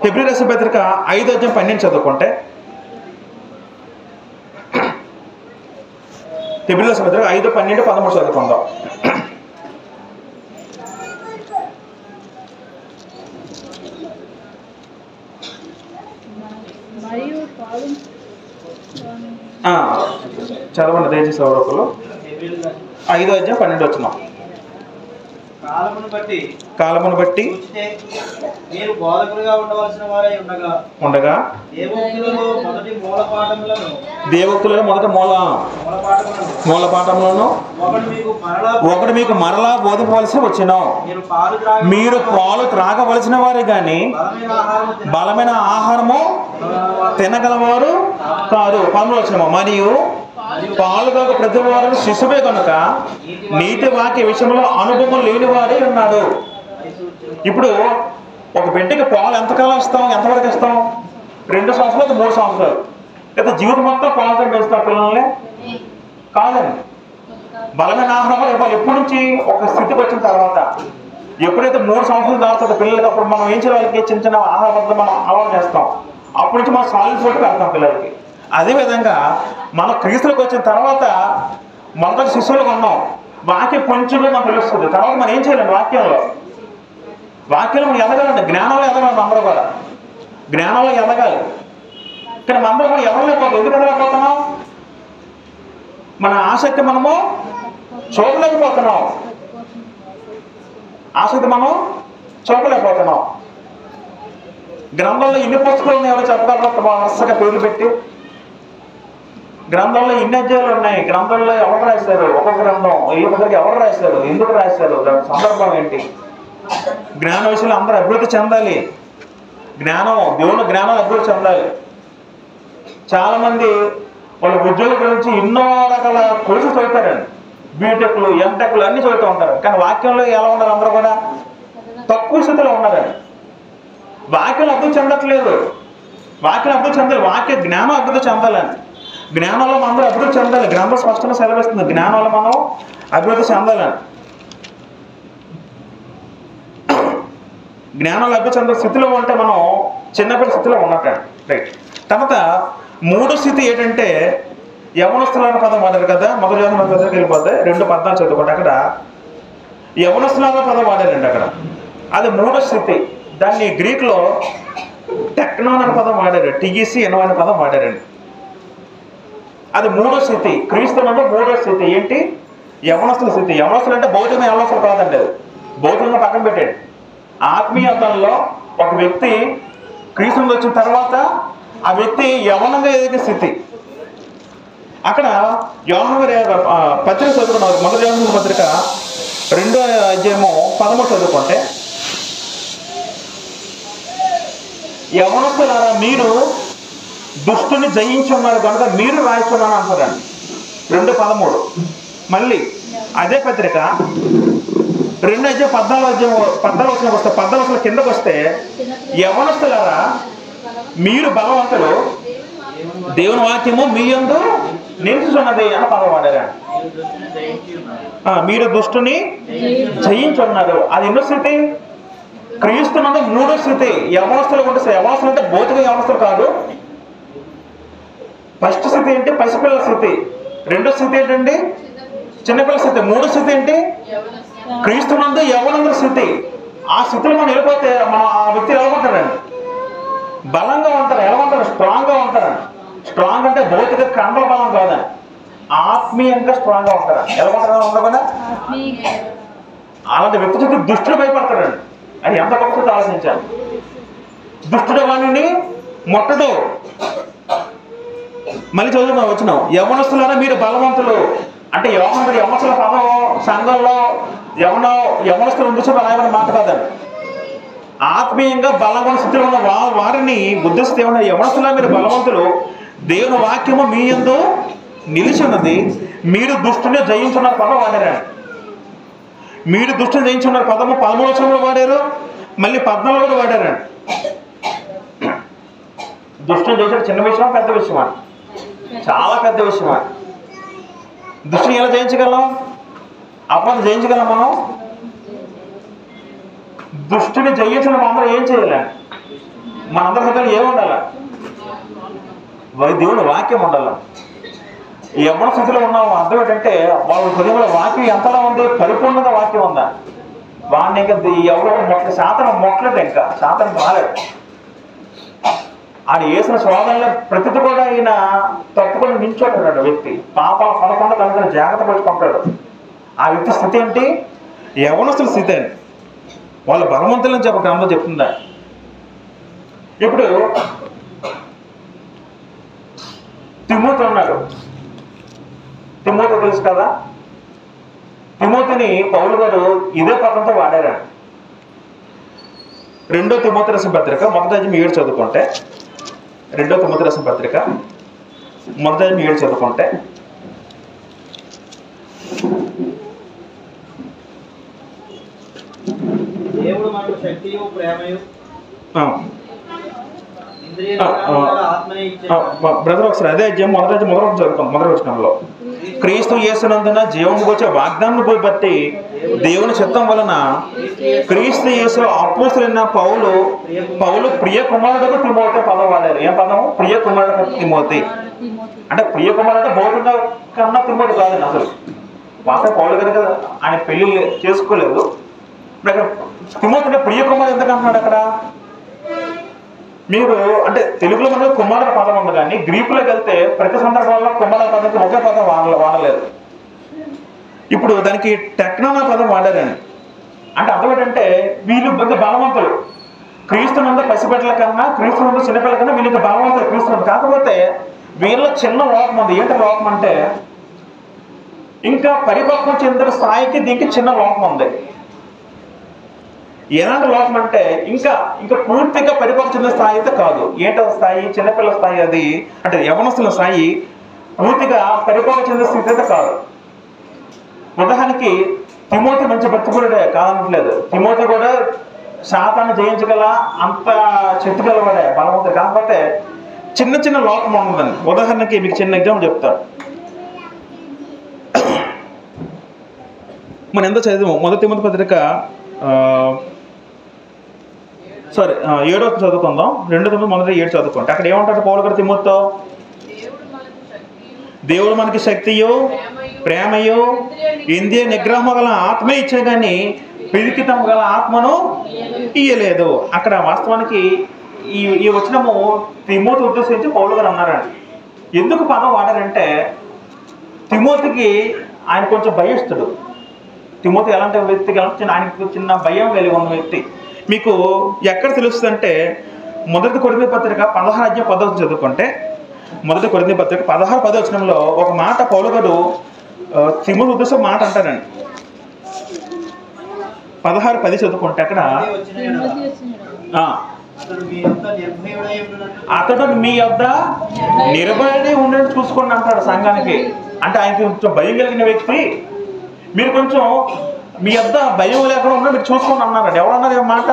హెబ్రీ రాసిన పత్రిక 5:12 చదువుకుంటే, హెబ్రీ రాసిన పత్రిక 5:12-13 చదువుకుందాం. చదవండి దయచేసి ఎవరొకరు. 5:12 కాలమును బట్టి మీరు బోధకులుగా ఉండవలసిన వారై ఉండగా దేవోక్తులలో మొదటి మూల పాఠములను ఒకటి మీకు మరలా బోధించవలసి వచ్చిన, మీరు పాలు త్రాగవలసిన వారే గాని బలమైన ఆహారము తినగలవారు కాదు. 13 మరియు పాలు కాక ప్రతి వారు శిశువే కనుక నీతి వాక్య విషయంలో అనుభవం లేని వారే ఉన్నాడు. ఇప్పుడు ఒక బిడ్డకి పాలు ఎంతకాలం ఇస్తాం, ఎంతవరకు ఇస్తాం? 2 సంవత్సరాలు 3 సంవత్సరాలు, లేదా జీవితం మొత్తం పాలతో పెంచుతాం పిల్లల్ని? కాదండి. బలమైన ఆహారం ఇవ్వాలి. ఎప్పటి నుంచి? ఒక స్థితికి వచ్చిన తర్వాత. ఎప్పుడైతే 3 సంవత్సరాలు దాటుతుంది పిల్లలకి, అప్పుడు మనం ఏం చేయాలి, చిన్న చిన్న ఆహార పద్ధతులు మనం అలవాటు చేస్తాం. అప్పటి నుంచి మనం సాలిడ్ ఫుడ్ పెడతాం పిల్లలకి. అదేవిధంగా మనం క్రీస్తులకు వచ్చిన తర్వాత మొదటి శిశువులుగా ఉన్నాం, వాక్యం కొంచెం మనకు తెలుస్తుంది. తర్వాత మనం ఏం చేయాలండి, వాక్యంలో మనం ఎదగాలండి, జ్ఞానంలో ఎదగాలి. అందరూ కూడా జ్ఞానంలో ఎదగాలి. కానీ అందరూ కూడా ఎదగలేకపోతాం. ఎందుకు ఎదగలేకపోతున్నాం? మన ఆసక్తి మనము చూడలేకపోతున్నాం, గ్రంథంలో ఇన్ని పుస్తకాలు ఉన్నాయి, ఎవరో చెప్పగలరు వరుసగా పేర్లు పెట్టి? గ్రంథంలో ఇన్ని అధ్యాయాలు ఉన్నాయి, గ్రంథంలో ఎవరు రాశారు, ఒక్కొక్క గ్రంథం ఈ పద్ధతికి ఎవరు రాశారు, ఎందుకు రాశారు, దాని సందర్భం ఏంటి? జ్ఞాన విషయంలో అందరూ అభివృద్ధి చెందాలి. దేవుని జ్ఞానం అభివృద్ధి చెందాలి. చాలా మంది వాళ్ళ ఉద్యోగం గురించి ఎన్నో రకాల కోర్సులు చదువుతారండి, బీటెక్లు ఎంటెక్లు అన్ని చదువుతూ ఉంటారు. కానీ వాక్యంలో ఎలా ఉన్నారు? అందరూ కూడా తక్కువ స్థితిలో ఉన్నారండి. వాక్యం అభివృద్ధి చెందట్లేదు, వాక్యం అభివృద్ధి చెందాలి, వాక్య జ్ఞానం అభివృద్ధి చెందాలని. జ్ఞానంలో మనం అభివృద్ధి చెందాలి. గ్రంథం స్పష్టంగా సెలవిస్తుంది జ్ఞానంలో మనం అభివృద్ధి చెందాలని. జ్ఞానంలో అభివృద్ధి చెందే స్థితిలో ఉంటే మనం చిన్నపిల్ల స్థితిలో ఉన్నట్టు. రైట్. తర్వాత మూడో స్థితి ఏంటంటే యవనస్తులైన పదం వాడారు కదా, మొదటి దగ్గరికి వెళ్ళిపోతే 2:14 చదువుకోండి. అక్కడ యవనస్తులైన పదం వాడారండి అక్కడ. అది మూడో స్థితి. దాన్ని గ్రీక్లో టెక్నాన్ అనే పదం వాడారు, టిగిసి ఎనో అనే పదం వాడారండి. అది మూడో స్థితి. క్రీస్తునందు మూడో స్థితి ఏంటి? యవనస్తుల స్థితి. యవనస్తులు అంటే భౌతిక యవనస్తులు కాదండి, అది భౌతికంగా పక్కన పెట్టండి. ఆత్మీయతల్లో ఒక వ్యక్తి క్రీస్తు వచ్చిన తర్వాత ఆ వ్యక్తి యవనంగా ఎదిగే స్థితి. అక్కడ యోహాను పత్రిక చదువుకున్నారు. మొదటి యోహాను పత్రిక 2వ అధ్యాయము 13 చదువుకుంటే, యవనస్తులారా మీరు దుష్టుని జయించున్నారు కనుక మీరు రాయిస్తున్నాను అంటారండి. 2:13. మళ్ళీ అదే పత్రిక 2వ అధ్యాయం 14 వస్తే 14 కిందకు వస్తే, యవనస్తులారా మీరు బలవంతులు, దేవుని వాక్యము మీ యందు నిలుచున్నది అని పదం వాడారండి. మీరు దుష్టుని జయించున్నారు. అది ఎన్నో స్థితి? క్రీస్తునందు మూడో స్థితి. యవనస్తులు ఉంటే, యవనస్తులు అంటే భౌతిక యవనస్తులు కాదు. ఫస్ట్ స్థితి ఏంటి? పసిపిల్లల స్థితి. రెండో స్థితి ఏంటండి? చిన్నపిల్లల స్థితి. మూడో స్థితి ఏంటి? క్రీస్తునందు యవనందు స్థితి. ఆ స్థితిలో మనం వెళ్ళిపోతే మనం ఆ వ్యక్తి ఎలా ఉంటారండి? బలంగా ఉంటారు. ఎలా ఉంటారు? స్ట్రాంగ్గా ఉంటారండి. స్ట్రాంగ్ అంటే భౌతిక కండల బలం కాదండి, ఆత్మీయంగా స్ట్రాంగ్గా ఉంటారు. ఎలా ఉంటారు? ఉండకుండా అలాంటి వ్యక్తి చుట్టూ దుష్టుడు భయపడతాడండి. అది ఎంత గొప్పతో ఆలోచించాలి. దుష్టుడు వాణిని మొట్టడు. మళ్ళీ చదువుకున్నాం వచ్చినాం, యవనస్తులారా మీరు బలవంతులు అంటే యవనస్తుల పదం సంఘంలో యవనస్తులు ఉంచుకుని అలాగే మాట కాదండి. ఆత్మీయంగా బలంగా స్థితిలో ఉన్న వారిని ఉద్దేశిస్తే ఏమన్నా, యవనస్తులా మీరు బలవంతులు, దేవుని వాక్యము మీ యందు నిలిచి ఉన్నది, మీరు దుష్టుని జయించున్న పదం వాడారండి. మీరు దుష్టుని జయించున్న పదము 13 వాడారు, మళ్ళీ 14 కూడా వాడారండి. దుష్టుని జయించడం చిన్న విషయం, పెద్ద విషయమా? చాలా పెద్ద విషయమా. దుష్టుని ఎలా జయించగలం? అపవాదిని జయించగలం మనం? దుష్టుని జయించడం అందరూ ఏం చేయాలి? మనందరి దగ్గర ఏముండాలి? దేవుని వాక్యం ఉండాలి. యవ్వన స్థితిలో ఉన్నాము. అర్థం ఏంటంటే వాళ్ళ హృదయంలో వాక్యం ఎంతలా ఉంది? పరిపూర్ణంగా వాక్యం ఉందా? వాడిని ఇంకా ఎవరో మొట్టలేదు, ఇంకా శాతం రాలేదు. ఆయన వేసిన శోధనలో ప్రతిది కూడా ఆయన తప్పుకొని నించోటాడు. వ్యక్తి పాపాలు పడకుండా కనుక జాగ్రత్త పెట్టుకుంటాడు. ఆ వ్యక్తి స్థితి ఏంటి? యవనస్తుల స్థితి అండి. వాళ్ళ బలవంతులని చెప్పి గ్రంథం చెప్తుందా. ఇప్పుడు తిమోతి ఉన్నాడు. తిమోతి తెలుసు కదా. తిమోతిని పౌలు గారు ఇదే పదంతో వాడారండి. 2వ తిమోతి రాసిన పత్రిక 1వ అధ్యాయం 7 చదువుకుంటే, 2వ తిమోతి రాసిన పత్రిక 1వ అధ్యాయం 7 చదువుకుంటే, దేవుడు మనకు శక్తియు ప్రేమయు బ్రదర్ ఒకసారి అదే అధ్యాయం మొదటి చదువుకోండి. మొదటి వచనంలో క్రీస్తు యేసునందున జీవము వచ్చే వాగ్దానం బట్టి దేవుని చిత్తం వలన క్రీస్తు యేసు అపోస్తలుడైన పౌలు ప్రియ కుమారుడు తిమోతి పదం వాడారు. ఏం పదము? ప్రియ కుమారుడు తిమోతి. అంటే ప్రియ కుమారుడు అంటే భౌతికంగా కన్నా తిమోతి కాదండి. అసలు వాస్తవం పౌలు గారు కదా, ఆయన పెళ్లి చేసుకోలేదు. తిమోతి అంటే ప్రియ కుమారుడు ఎందుకంటున్నాడు అక్కడ? మీరు అంటే తెలుగులో మనకు కుమారుడు పదం ఉంది, కానీ గ్రీకులోకి వెళ్తే ప్రతి సందర్భంలో కుమారుడు పదంకి ఒకే పదం వాడలేదు. ఇప్పుడు దానికి టెక్నానా పదం వాడారండి. అంటే అర్థం ఏంటంటే వీళ్ళు బలవంతులు. క్రీస్తునందు పసిబిడ్డల కన్నా, క్రీస్తునందు చిన్నపిల్లల కన్నా వీళ్ళకి బలవంతులు క్రీస్తునందు. కాకపోతే వీళ్ళ చిన్న లోపం ఉంది. ఏంటి లోపం అంటే ఇంకా పరిపక్వం చెందిన స్థాయికి దీనికి చిన్న లోపం ఉంది. ఎలాంటి లోపం అంటే ఇంకా పూర్తిగా పరిపక్వం చెందిన స్థాయి అయితే కాదు. ఏంటో స్థాయి? చిన్నపిల్లల స్థాయి. అది అంటే యవనస్తుల స్థాయి పూర్తిగా పరిపక్వం చెందిన స్థితి అయితే కాదు. ఉదాహరణకి తిమోతి మంచి భక్తిపరుడే కాదనట్లేదు. తిమోతి కూడా శాతాన్ని జయించగల అంత శక్తి గలవాడే, బలవంతుడు. కాకపోతే చిన్న చిన్న లోపం ఉండదండి. ఉదాహరణకి మీకు చిన్న ఎగ్జాంపుల్ చెప్తాను. మనం ఎంత చదివాము, 1 తిమోతి పత్రిక 7వ చదువుకుందాం. 2 తిమోతి 1:7 చదువుకుంటే అక్కడ ఏమంటాడు పౌలు గారు తిమోతితో? దేవుడు మనకి శక్తియు ప్రేమయు ఇంద్రియ నిగ్రహము గల ఆత్మ ఇచ్చే కానీ పిరికితము గల ఆత్మను ఇయ్యలేదు. అక్కడ వాస్తవానికి ఈ వచనము తిమోతి ఉద్దేశించి పౌలు గారు అన్నారండి. ఎందుకు పదం వాడారంటే, తిమోతికి ఆయన కొంచెం భయస్తుడు. తిమోతి ఎలాంటి వ్యక్తి కలిసి ఆయనకు చిన్న భయం కలిగి ఉన్న వ్యక్తి. మీకు ఎక్కడ తెలుస్తుందంటే 1 కొరింథీ పత్రిక 16:10 చదువుకుంటే, 1 కొరింథీ పత్రిక 16:10 ఒక మాట పౌలు గారు తిమోతి ఉద్దేశం మాట అంటారండి. 16:10 చదువుకుంటే అక్కడ అతడు మీ యొద్ద నిర్భయుడై ఉండేది చూసుకోండి అంటాడు సంఘానికి. అంటే ఆయనకి కొంచెం భయం కలిగిన వ్యక్తి, మీరు కొంచెం మీ యొద్ద భయం లేకుండా ఉన్నా మీరు చూసుకోండి అన్నారండి. ఎవరన్నారు ఈ మాట?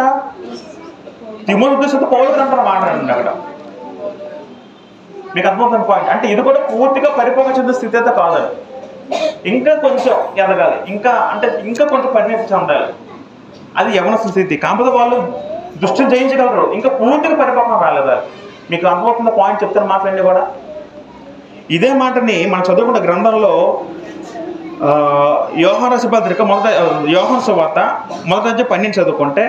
తిమోతి ఉద్దేశంతో పౌలు గారు అంటారు మాట అండి. అక్కడ మీకు అర్థమవుతున్న పాయింట్. అంటే ఇది కూడా పూర్తిగా పరిపక్వ చెందిన స్థితి అయితే కాదండి. ఇంకా కొంచెం ఎదగాలి, ఇంకా కొంచెం పరిణతి చెందాలి. అది యవన స్థితి. కాకపోతే వాళ్ళు దుష్టిని జయించగలరు, ఇంకా పూర్తిగా పరిపక్వం రాలేదు. మీకు అర్థమవుతున్న పాయింట్ చెప్తాను మాట్లాడి కూడా. ఇదే మాటని మనం చదువుకున్న గ్రంథంలో యోహాను రాసిన పత్రిక యోహాను సువార్త 1:12 చదువుకుంటే,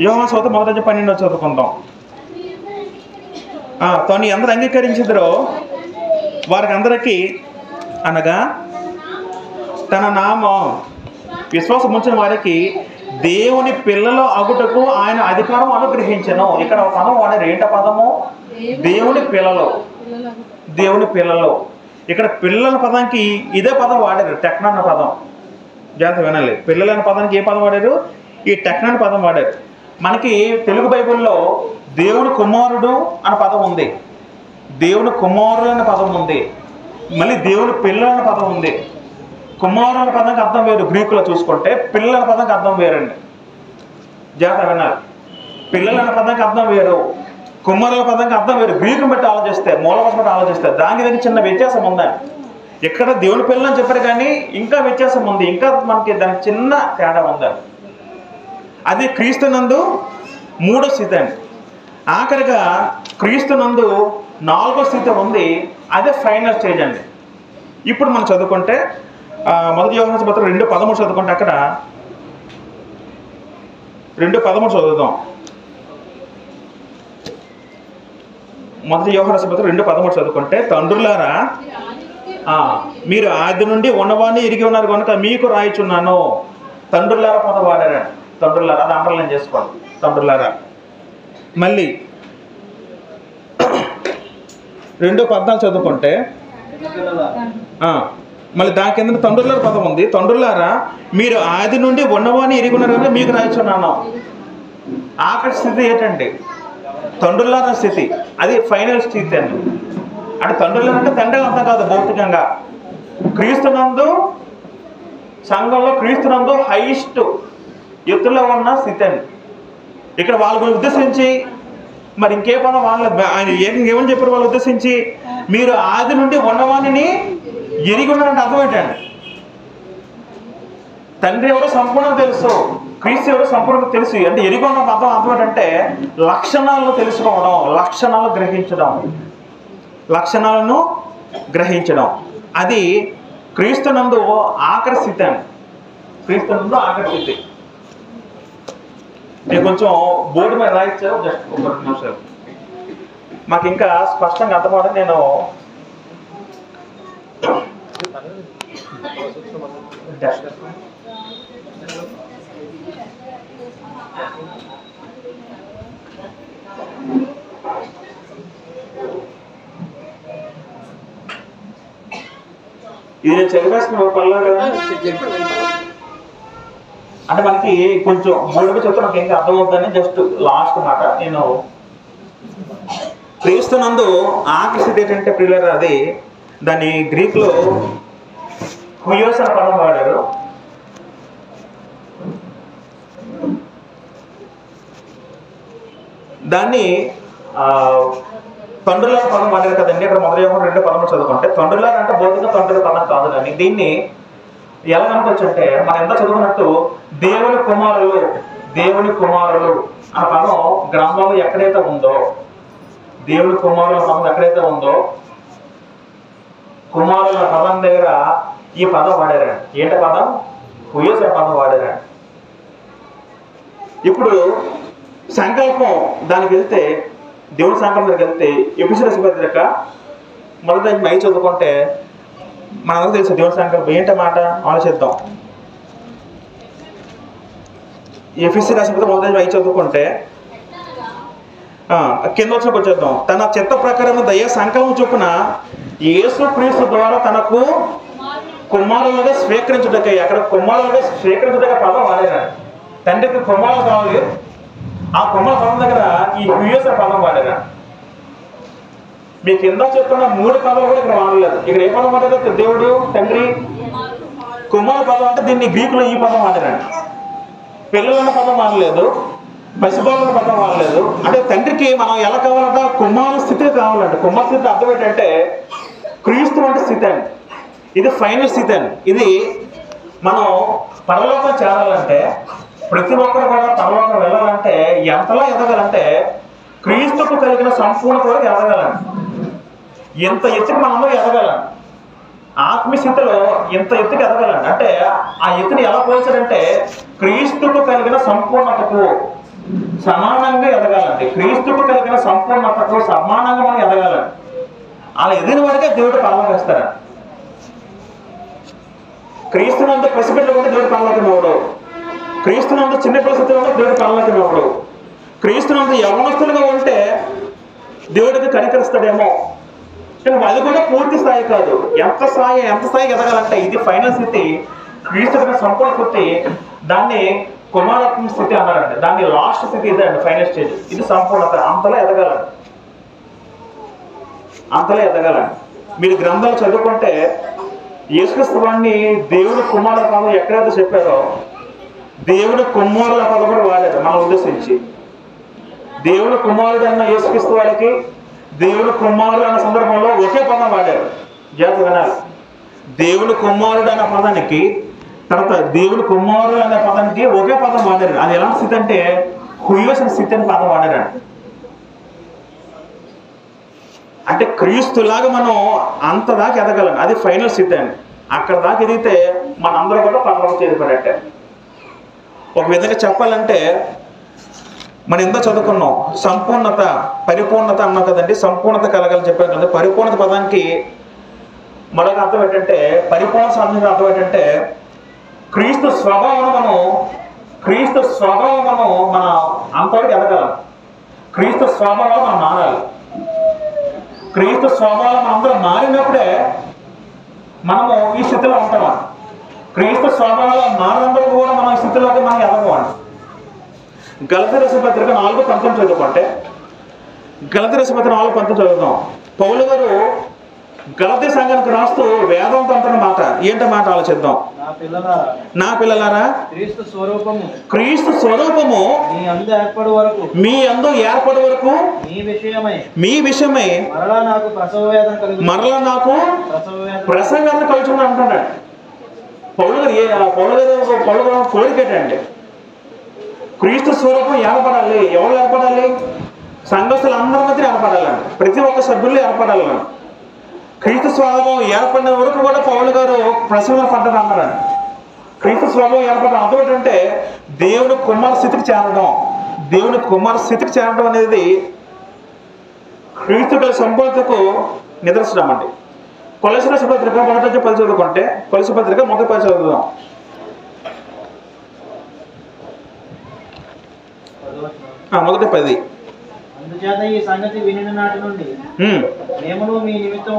యోహాను సువార్త 1:12 చదువుకుందాం. తను అందరూ అంగీకరించిద్దరో వారికి అందరికీ అనగా తన నామం విశ్వాసం ఉంచిన వారికి దేవుని పిల్లలు అగుటకు ఆయన అధికారం అనుగ్రహించను. ఇక్కడ ఒక పదం వాడారు. ఏంట పదము? దేవుని పిల్లలు. దేవుని పిల్లలు. ఇక్కడ పిల్లల పదానికి ఇదే పదం వాడారు, టెక్న అన్న పదం. జాగ్రత్త వినాలి. పిల్లల అన్న పదానికి ఏ పదం వాడారు? ఈ టెక్న అన్న పదం వాడారు. మనకి తెలుగు బైబిల్లో దేవుని కుమారుడు అన్న పదం ఉంది, దేవుని కుమారుడు అనే పదం ఉంది, మళ్ళీ దేవుని పిల్లలు అన్న పదం ఉంది. కుమారుడు అనే పదానికి అర్థం వేరు గ్రీకులో చూసుకుంటే, పిల్లల పదానికి అర్థం వేరండి. జాగ్రత్త వినాలి. పిల్లల అనే పదానికి అర్థం వేరు, కుమారుల పదానికి అర్థం వేరు. గ్రీకుని బట్టి ఆలోచిస్తే, మూలపదం బట్టి ఆలోచిస్తే దానికి దగ్గర చిన్న వ్యత్యాసం ఉందండి. ఇక్కడ దేవుని పిల్లలు అని చెప్పారు కానీ ఇంకా వ్యత్యాసం ఉంది, ఇంకా మనకి దానికి చిన్న తేడా ఉందండి. అది క్రీస్తునందు 3వ స్థితి అండి. ఆఖరిగా క్రీస్తునందు 4వ స్థితి ఉంది, అదే ఫైనల్ స్టేజ్ అండి. ఇప్పుడు మనం చదువుకుంటే 1 యోహాను పత్రిక 2:13 చదువుకుంటే అక్కడ 2:13 చదువుదాం. 1 యోహాను పత్రిక 2:13 చదువుకుంటే, తండ్రులారా మీరు ఆది నుండి ఉన్నవాడిని ఎరిగి ఉన్నారు కనుక మీకు రాయిచున్నాను. తండ్రులారా పదం వాడారా? తండ్రులారా, అది అండర్లైన్ చేసుకోండి. తండ్రులారా. మళ్ళీ 2:14 చదువుకుంటే మళ్ళీ దాని కింద తండ్రులారా పదం ఉంది. తండ్రులారా మీరు ఆది నుండి ఉన్నవాడిని ఎరిగి ఉన్నారు కనుక మీకు రాయిచున్నాను. ఆఖరి స్థితి ఏంటండి? తండ్రులారా స్థితి. అది ఫైనల్ స్థితి అండి. అంటే తండ్రులు అంటే తండ్రి అర్థం కాదు భౌతికంగా. క్రీస్తునందు సంఘంలో క్రీస్తునందు హైయెస్ట్ ఎత్తులో ఉన్న స్థితి అండి. ఇక్కడ వాళ్ళని ఉద్దేశించి మరి ఇంకే పదం ఆయన ఏమని చెప్పారు వాళ్ళు ఉద్దేశించి? మీరు ఆది నుండి ఉన్నవాణిని ఎరిగి ఉన్నారంటే అర్థం ఏంటండి? తండ్రి ఎవరో సంపూర్ణంగా తెలుసు, క్రీస్తు ఎవరో సంపూర్ణంగా తెలుసు. అంటే ఎరిగి ఉన్న పదం అర్థం ఏంటంటే లక్షణాలను తెలుసుకోవడం, లక్షణాలను గ్రహించడం. అది క్రీస్తునందు ఆఖరి స్థితి అండి. క్రీస్తునందు ఆఖరి స్థితి. నేను కొంచెం బోర్డు మీద రాయించాను, జస్ట్ ఒక 2 నిమిషాలు మాకు ఇంకా స్పష్టంగా అర్థమవడం. నేను ఇది నేను చదివేస్తున్న పనులు కదా. అంటే మనకి కొంచెం మూడుగా చెప్తే మనకి ఇంకా అర్థమవుతుందని జస్ట్ లాస్ట్ మాట. నేను క్రీస్తునందు ఆఖరి స్థితి ఏంటంటే ప్రియులారా, అది దాన్ని గ్రీక్లో హుయోస్ అనే పదం వాడారు. దాన్ని తండ్రుల పదం వాడారు కదండి. ఇక్కడ మొదటి యోహాను 2:13 చదువుకుంటే తండ్రుల అంటే భౌతిక తండ్రుల పదం కాదు, కానీ దీన్ని ఎలా అనుకోవచ్చు అంటే మనం ఎంత చదువుకున్నట్టు దేవుని కుమారులు, దేవుని కుమారులు ఆ పదం గ్రంథంలో ఎక్కడైతే ఉందో, దేవుని కుమారుల పదం ఎక్కడైతే ఉందో కుమారుల పదం దగ్గర ఈ పదం వాడారండి. ఏంటి పదం? హుయోస పదం వాడారండి. ఇప్పుడు సంకల్పం దానికి వెళ్తే, దేవుడి సంకల్పం దగ్గరికి వెళ్తే ఎఫెసీయుల రాసిన పత్రిక మొదటి 5 చదువుకుంటే మనందరూ తెలుసు దేవుడి సంకల్పం ఏంటన్నమాట. ఆలోచిద్దాం. ఎఫెసీయుల రాసిన పత్రిక మొదటి 5 చదువుకుంటే కింద వచ్చిన వచ్చేద్దాం. తన చిత్త ప్రకారం దయ సంకల్పం చొప్పున యేసు క్రీస్తు ద్వారా తనకు కుమారులుగా స్వీకరించుటకై, అక్కడ కుమారులుగా స్వీకరించుటక పదం వాడారు. తండ్రికి కుమారులు కావాలి, ఆ కుమార పదం దగ్గర ఈ హుయోస పదం వాడారు. మీకు కింద చెప్తున్న 3 పదాలు కూడా ఇక్కడ వాడలేదు. ఇక్కడ ఏ పదం వాడారు? దేవుడు, తండ్రి, కుమార పదం అంటే దీన్ని గ్రీకులో ఈ పదం వాడారండి. పిల్లలన్న పదం వాడలేదు, పసిబాలున్న పదం వాడలేదు. అంటే తండ్రికి మనం ఎలా కావాలంటే కుమార స్థితి కావాలండి. కుమార స్థితి అర్థం ఏంటంటే క్రీస్తు వంటి స్థితి అండి. ఇది ఫైనల్ స్థితి అండి. ఇది మనం పరలోకం చేరాలంటే, ప్రతి ఒక్కరు కూడా పరలోకం వెళ్ళాలంటే ఎంతలా ఎదగాలంటే క్రీస్తుకు కలిగిన సంపూర్ణత వరకు ఎదగాలండి. ఎంత ఎత్తుకు మనందరూ ఎదగాలండి. ఆత్మీయ స్థితిలో ఎంత ఎత్తుకు ఎదగాలండి. అంటే ఆ ఎత్తుని ఎలా పోల్చారంటే క్రీస్తుకు కలిగిన సంపూర్ణతకు సమానంగా ఎదగాలండి. క్రీస్తుకు కలిగిన సంపూర్ణతకు సమానంగా మనం ఎదగాలండి. అలా ఎదిగిన వాడికే దేవుడు పరలోకం ఇస్తాడు. క్రీస్తునందు పసిబిడ్డలు ఉంటే దేవుడు పరలోకం ఇవ్వడు. క్రీస్తునందు చిన్న పరిస్థితులు ఉంటే దేవుడు పరలోకం ఇవ్వడు. క్రీస్తునందు యవనస్తులుగా ఉంటే దేవుడికి కనికరిస్తాడేమో, కానీ అది కూడా పూర్తి స్థాయి కాదు. ఎంత స్థాయి ఎదగాలంటే ఇది ఫైనల్ స్థితి, క్రీస్తు సంపూర్ణ స్థితి. దాన్ని కుమారత్మ స్థితి అన్నారండి. దాన్ని లాస్ట్ స్థితి ఇదండి, ఫైనల్ స్టేజ్. ఇది సంపూర్ణత. అంతలా ఎదగాలండి, అంతలా ఎదగాలండి. మీరు గ్రంథాలు చదువుకుంటే యేసుక్రీస్తు వారిని దేవుడు కుమారుల పదం ఎక్కడైతే చెప్పారో దేవుడు కుమారుల పదం కూడా వాడారు. మనం ఉద్దేశించి దేవుడు కుమారుడు అన్న యేసుక్రీస్తు వారికి దేవుడు కుమారుడు అన్న సందర్భంలో ఒకే పదం వాడారు. జాగ్రత్త వినాలి. దేవుడు కుమారుడు అన్న పదానికి తర్వాత దేవుడు కుమారుడు అనే పదానికి ఒకే పదం వాడారు. అది ఎలాంటి స్థితి అంటే హుయోస స్థితి అని పదం వాడారండి. అంటే క్రీస్తులాగా మనం అంత దాకా ఎదగలం. అది ఫైనల్ స్థితి అండి. అక్కడ దాకా ఎదిగితే మనందరూ కూడా పరలోకం చేరిపడట్టే. ఒక విధంగా చెప్పాలంటే మనం ఎంత చదువుకున్నాం, సంపూర్ణత పరిపూర్ణత అన్నాం కదండి. సంపూర్ణత కలగాలని చెప్పారు కదా. పరిపూర్ణత పదానికి మరొక అర్థం ఏంటంటే, పరిపూర్ణ సాధన అర్థం ఏంటంటే క్రీస్తు స్వభావం మన అంతవరకు ఎదగాలి. క్రీస్తు స్వభావం మనం మారాలి. క్రీస్తు స్వభావం అందరం మారినప్పుడే మనము ఈ స్థితిలో ఉంటాము. క్రీస్తు స్వభావం మారినప్పుడు కూడా మనం ఈ స్థితిలోకి మనం ఎదగమండి. గలతీ రాసిన పత్రిక 4:19 చదువుకుంటే, గలతీ రాసిన పత్రిక 4:19 చదువుతాం. పౌలు గారు గలతీ సంఘానికి రాస్తూ వేదంతో అంటున్న మాట ఏంటో మాట ఆలోచిద్దాం. నా పిల్లలారా, క్రీస్తు స్వరూపము మీ అందు ఏర్పడి వరకు మీ విషయమై మరలా నాకు ప్రసవ వేదన కలుగుతుంది అంటున్నాడు పౌలు గారు. కోరికేటండి క్రీస్తు స్వరూపం ఏర్పడాలి. ఎవరు ఏర్పడాలి? సంఘస్థులు అందరి మధ్య ఏర్పడాలండి. ప్రతి ఒక్క సభ్యులు ఏర్పడాలండి. క్రీస్తు స్వభావం ఏర్పడిన వరకు కూడా పౌలు గారు ప్రసవ పడ్డారు అన్నారండి. క్రీస్తు స్వభావం ఏర్పడిన అర్థం ఏంటంటే దేవుని కుమార స్థితికి చేరడం. దేవుని కుమార స్థితికి చేరడం అనేది క్రీస్తు సంపూర్ణతకు నిదర్శనం అండి. కొలస్సీ రాసిన పత్రిక 1:10 చదువుకుంటే, కొలస్సీ పత్రిక 1:10 చదువుదాం. అందుచేత ఈ సంగతి వినిన నాటి నుండి మేము మీ నిమిత్తం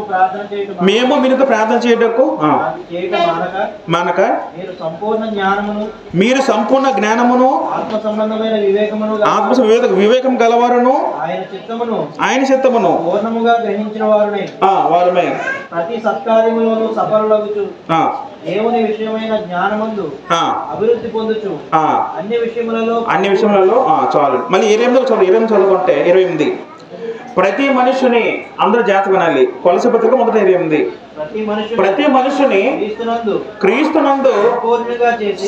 ప్రార్థన చేయటకు మానక మీరు సంపూర్ణ జ్ఞానమును ఆత్మ సంబంధమైన వివేకం గలవారును ఆయన చిత్తమును పూర్ణముగా గ్రహించిన వారునై ప్రతి సత్కార్యములోను సఫలులగుచు దేవుని విషయమైన జ్ఞానమందు అభివృద్ధి పొందుచు అన్ని విషయములలో చాలు. మళ్ళీ 28 చదువుకుంటే 28 ప్రతి మనుషుని అందరూ జాగ్రత్త వినాలి. కొలసీ పత్రిక 1:28 ప్రతి మనుషుని క్రీస్తునందు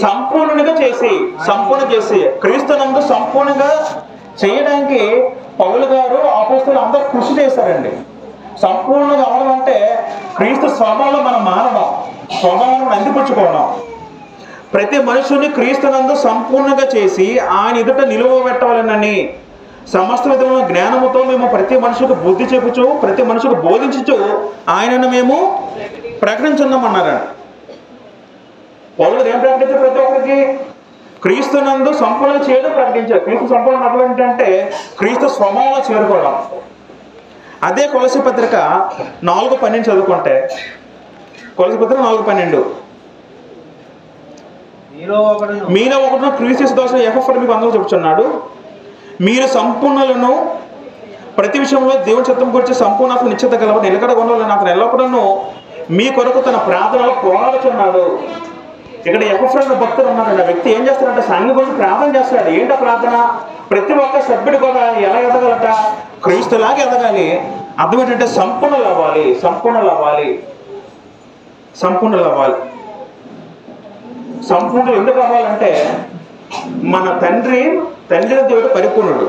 సంపూర్ణంగా చేసి క్రీస్తునందు సంపూర్ణంగా చేయడానికి పౌలు గారు అపోస్తలులు అందరూ కృషి చేశారండి. సంపూర్ణంగా అవడం అంటే క్రీస్తు స్వభావంలో మనం మారడం, స్వభావం అందిపుచ్చుకోవడం. ప్రతి మనుషుని క్రీస్తునందు సంపూర్ణంగా చేసి ఆయన ఎదుట నిలువ పెట్టవాలనని సమస్త విధమైన జ్ఞానముతో మేము ప్రతి మనుషులకు బుద్ధి చెప్పుచు ప్రతి మనుషులకు బోధించుచు ఆయనను మేము ప్రకటించున్నామన్నారు. పౌలు ఏం ప్రకటించారు? ప్రతి ఒక్కరికి క్రీస్తునందు సంపూర్ణంగా చేయడం ప్రకటించారు. క్రీస్తు సంపూర్ణ అంటే క్రీస్తు స్వభావంలో చేరుకోవడం. అదే కొలసీ పత్రిక 4:12 చదువుకుంటే కొలసీ పత్రిక 4:12 మీలో ఒకడు క్రీస్తు దోష యెహోవా మీకు అందరూ చెప్తున్నాడు. మీరు సంపూర్ణులను ప్రతి విషయంలో దేవుని చిత్తం గురించి సంపూర్ణ నిశ్చిత గలవారు నిలకడ ఉండాలని అతను ఎల్లప్పుడూ మీ కొరకు తన ప్రార్థనలో పోరాడుతున్నాడు. ఇక్కడ యెహోవా భక్తులు ఉన్నారండి. ఆ వ్యక్తి ఏం చేస్తాడంటే సంఘం గురించి ప్రార్థన చేస్తాడు. ఏంటో ప్రార్థన? ప్రతి ఒక్క సభ్యుడు కూడా ఎలా ఎదగలట? క్రీస్తులాగా ఎదగాలి. అర్థం ఏంటంటే సంపూర్ణులు అవ్వాలి. సంపూర్ణులు ఎందుకు అవ్వాలంటే మన తండ్రి దేవుడు పరిపూర్ణుడు.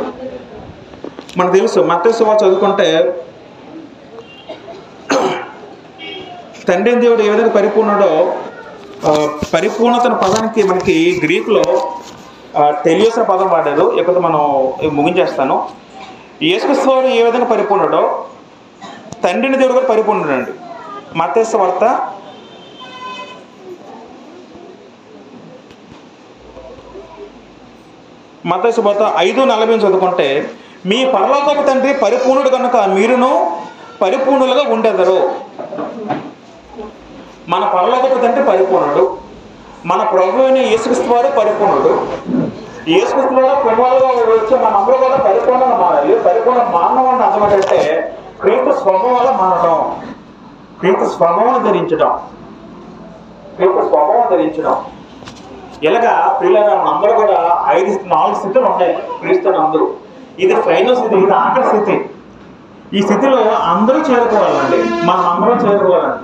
మనకు తెలుసు. మత్తయి సువార్త చదువుకుంటే తండ్రి దేవుడు ఏ విధంగా పరిపూర్ణుడో పరిపూర్ణతన పదానికి మనకి గ్రీకులో తెలియసిన పదం వాడారు. ఇక్కడ మనం ముగించేస్తాను. యేసుక్రీస్తు వారు ఏ విధంగా పరిపూర్ణుడో తండ్రిని దేవుడు కూడా పరిపూర్ణుడు అండి. మత్తయి సువార్త 5:40 చదువుకుంటే మీ పరలోకపు తండ్రి పరిపూర్ణుడు కనుక మీరును పరిపూర్ణులుగా ఉండెదరు. మన పరలోకపు తండ్రి పరిపూర్ణుడు. మన ప్రభు అయిన యేసుక్రీస్తు వారు పరిపూర్ణుడు. యేసుక్రీస్తు వారు పునరులుగా వచ్చి మనందరూ కూడా పరిపూర్ణంగా మారాలి. పరిపూర్ణ మానవం అంటే అర్థం ఏంటంటే క్రీస్తు స్వభావం మారడం, క్రీస్తు స్వభావం ధరించడం. ఇలాగా పిల్లలు అందరూ కూడా 4 స్థితులు ఉంటాయి క్రీస్తు అందరూ. ఇది ఫైనల్ స్థితి, ఇది ఆఖరి స్థితి. ఈ స్థితిలో అందరూ చేరుకోవాలండి. మనం అందరం చేరుకోవాలండి.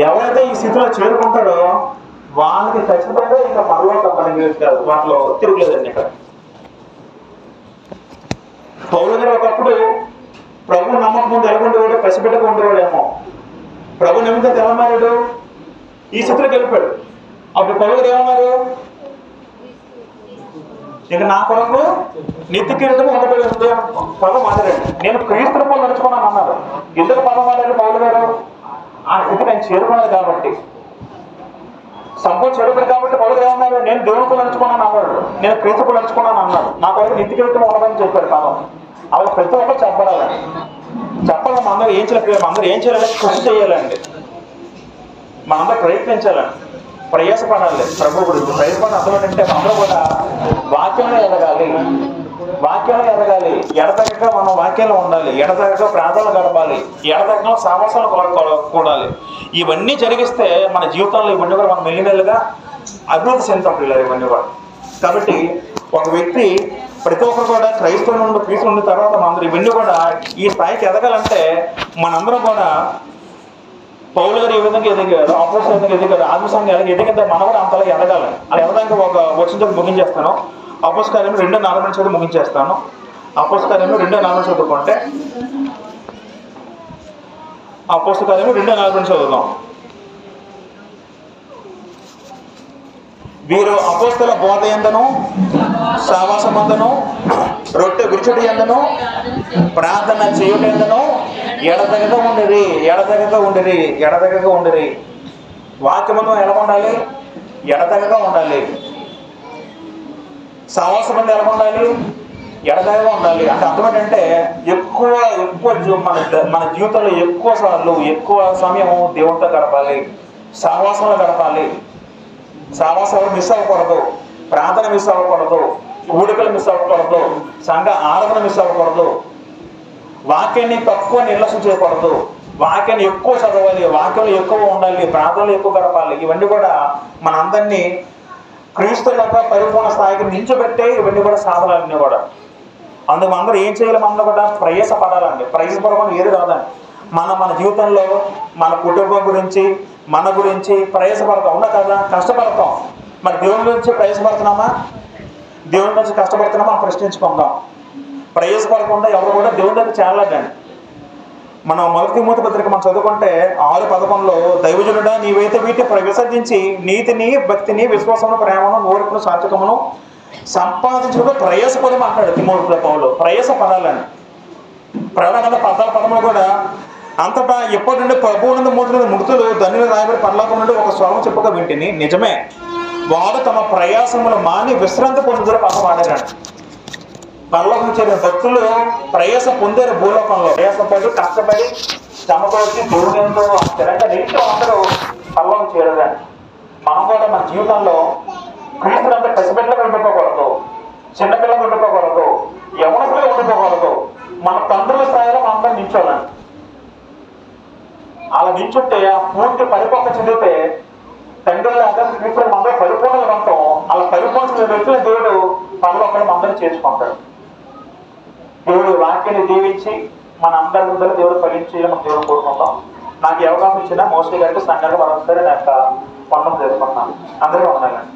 ఎవరైతే ఈ స్థితిలో చేరుకుంటాడో వాళ్ళకి ఖచ్చితంగా ఇంకా పరలోకం మనకి వాటిలో తిరగలేదండి. ఇక్కడ పౌలు గారు ఒకప్పుడు ప్రభు నమ్మకం ముందు ఎలాగుండేవాడు, పసిబిడ్డకు ఉండేవాడేమో. ప్రభు నిమిత్తం ఎలా మారాడు? ఈ స్థితిలోకి వెళ్ళిపోయాడు. అప్పుడు పౌలు గారు ఏమన్నారు? ఇక నా కొరకు నిత్య కిరీటం ఉండబడి పదం మాట్లాడండి. నేను క్రీస్తు రూపంలో నడుచుకున్నాను అన్నారు. ఎందుకు పదం మాట్లాడారు పౌలు గారు? ఆ స్థితికి ఆయన చేరుకున్నాడు కాబట్టి, సంపూర్ణ చేరుకున్నాడు కాబట్టి పౌలు గారు ఏమన్నారు? నేను దేవుడితో నడుచుకున్నాను అన్నాడు. నేను క్రీస్తుకు నడుచుకున్నాను అన్నాడు. నా కొరకు నిత్య కిరీటం ఉండదని చెప్పాడు పదం. అలా ప్రతి ఒక్కరు చెప్పాలండి. చెప్పాలి. మనందరూ ఏం చేయాలంటే కృషి చేయాలండి. మనందరూ ప్రయత్నించాలండి, ప్రయాసపడాలి. ప్రభు గురించి ప్రయాసపడిన అర్థం ఏంటంటే అందరూ కూడా వాక్యంలో ఎదగాలి. ఎడతెగక మనం వాక్యంలో ఉండాలి. ఎడతెగక ప్రార్థనలు గడపాలి. ఎడతెగక సాహసాలు కూడాలి. ఇవన్నీ జరిగిస్తే మన జీవితంలో ఇవన్నీ కూడా మనం మెల్లిమెల్లిగా అభివృద్ధి చెందుతాం పిల్లలు. ఇవన్నీ కూడా కాబట్టి ఒక వ్యక్తి ప్రతి ఒక్కరు కూడా క్రైస్తవ నుండి క్రీస్తు నుండి తర్వాత మనందరూ ఇవన్నీ కూడా ఈ స్థాయికి ఎదగాలంటే మనందరం కూడా పౌలు గారు ఏ విధంగా ఎదిగారు, అపోస్తలులు ఏ విధంగా ఎదిగారు, ఆత్మసంఘం ఎలా ఎదిగితే మనం కూడా అంతలా ఎదగాలి. అలా ఎదడానికి ఒక వచ్చిన ముగించేస్తాను. అపోస్తల కార్యము 2:40 చదువు ముగించేస్తాను. అపోస్తల కార్యము 2:40 చదువుకుంటే అపోస్తల కార్యము 2:40 చదువుదాం. వీరు అపోస్తల బోధ యందును సహవాసమందును రొట్టె విరుచుటి యందును ప్రార్థన చేయుట యందును ఎడతెగక ఉండిరి. వాక్యముతో ఎలా ఉండాలి? ఎడతెగక ఉండాలి. సహవాసమందు ఎలా ఉండాలి? ఎడదగా ఉండాలి. అంటే అర్థం ఏంటంటే ఎక్కువ మన జీవితంలో ఎక్కువ సార్లు ఎక్కువ సమయం దేవునితో గడపాలి, సహవాసంలో గడపాలి. సహవాసంలో మిస్ అవ్వకూడదు, ప్రార్థన మిస్ అవ్వకూడదు, కూడికలు మిస్ అవ్వకూడదు, సంఘ ఆరాధన మిస్ అవ్వకూడదు, వాక్యాన్ని తక్కువ నిర్లక్ష్యం చేయకూడదు, వాక్యాన్ని ఎక్కువ చదవాలి, వాక్యంలో ఎక్కువ ఉండాలి, ప్రార్థనలు ఎక్కువ గడపాలి. ఇవన్నీ కూడా మనందరినీ క్రీస్తు యొక్క పరిపూర్ణ స్థాయికి నిల్చోబెట్టే ఇవన్నీ కూడా సాధనాలన్నీ కూడా. అందుకు అందరూ ఏం చేయాలి? మనం కూడా ప్రయాసపడాలండి. ప్రయాసపడకుండా ఏది రాదండి. మన జీవితంలో మన కుటుంబం గురించి, మన గురించి ప్రయాసపడతాం. అవునా కదా? కష్టపడతాం. మరి దేవుని గురించి ప్రయాసపడుతున్నామా? దేవుని గురించి కష్టపడుతున్నామా? ప్రశ్నించుకుందాం. ప్రయాసపడకుండా ఎవరు కూడా దేవుని దగ్గర చేరలేదండి. మనం 1 తిమోతి పత్రిక మనం చదువుకుంటే 6:11 దైవజనుడా నీవైతే వీటిని విసర్జించి నీతిని, భక్తిని, విశ్వాసమును, ప్రేమను, ఓర్పును, సాత్వికమును సంపాదించుకుంటూ ప్రయాసపడము అంటాడు తిమోతిలో పౌలు. ప్రయాసపడాలని. ప్రకటన 14:13 కూడా అంతటా ఎప్పటి నుండి ప్రభువు నుండి మూతున్న మృతులు ధన్యులు రాయబడి పరలోకం నుండి ఒక స్వరం చెప్పుగా వింటిని. నిజమే, వారు తమ ప్రయాసములు మాని విశ్రాంతి పొందుదల పదం వాడారు. పరలోకం చేరిన భక్తులు ప్రయాస పొందారు. భూలోకంలో ప్రయాసపడి కష్టపడి శ్రమపడి దేవునితో స్థిరంగా నిలిచి అందరూ పరలోకం చేరదని. మనం కూడా మన జీవితంలో క్రీస్తులంతా పసిబిడ్డలుగా ఉండిపోకూడదు, చిన్నపిల్లలు ఉండిపోకూడదు, యవనస్తులు ఉండిపోకూడదు. మన తండ్రుల స్థాయిలో మనందరం నిల్చోవాలని. అలా నిల్చుంటే ఆ పూర్తి పరిపక్వత చెందితే తండ్రులాగా ఇప్పుడు మనందరూ పరిపూర్ణంగా ఉంటాం. అలా పరిపూర్ణ వ్యక్తులు దేవుడు పరలోకంలో మనందరూ చేసుకుంటాడు. దేవుడు వాక్యాన్ని దీవించి మన అందరి ముందర దేవుడు ఫలించి మనం దేవుడు కోరుకుంటాం. నాకు అవకాశం ఇచ్చిన మోస్ట్లీ గారికి సంఘానికి మరొకసారి నా యొక్క వందనం చేసుకుంటున్నాను. అందరికీ వందనాలండి.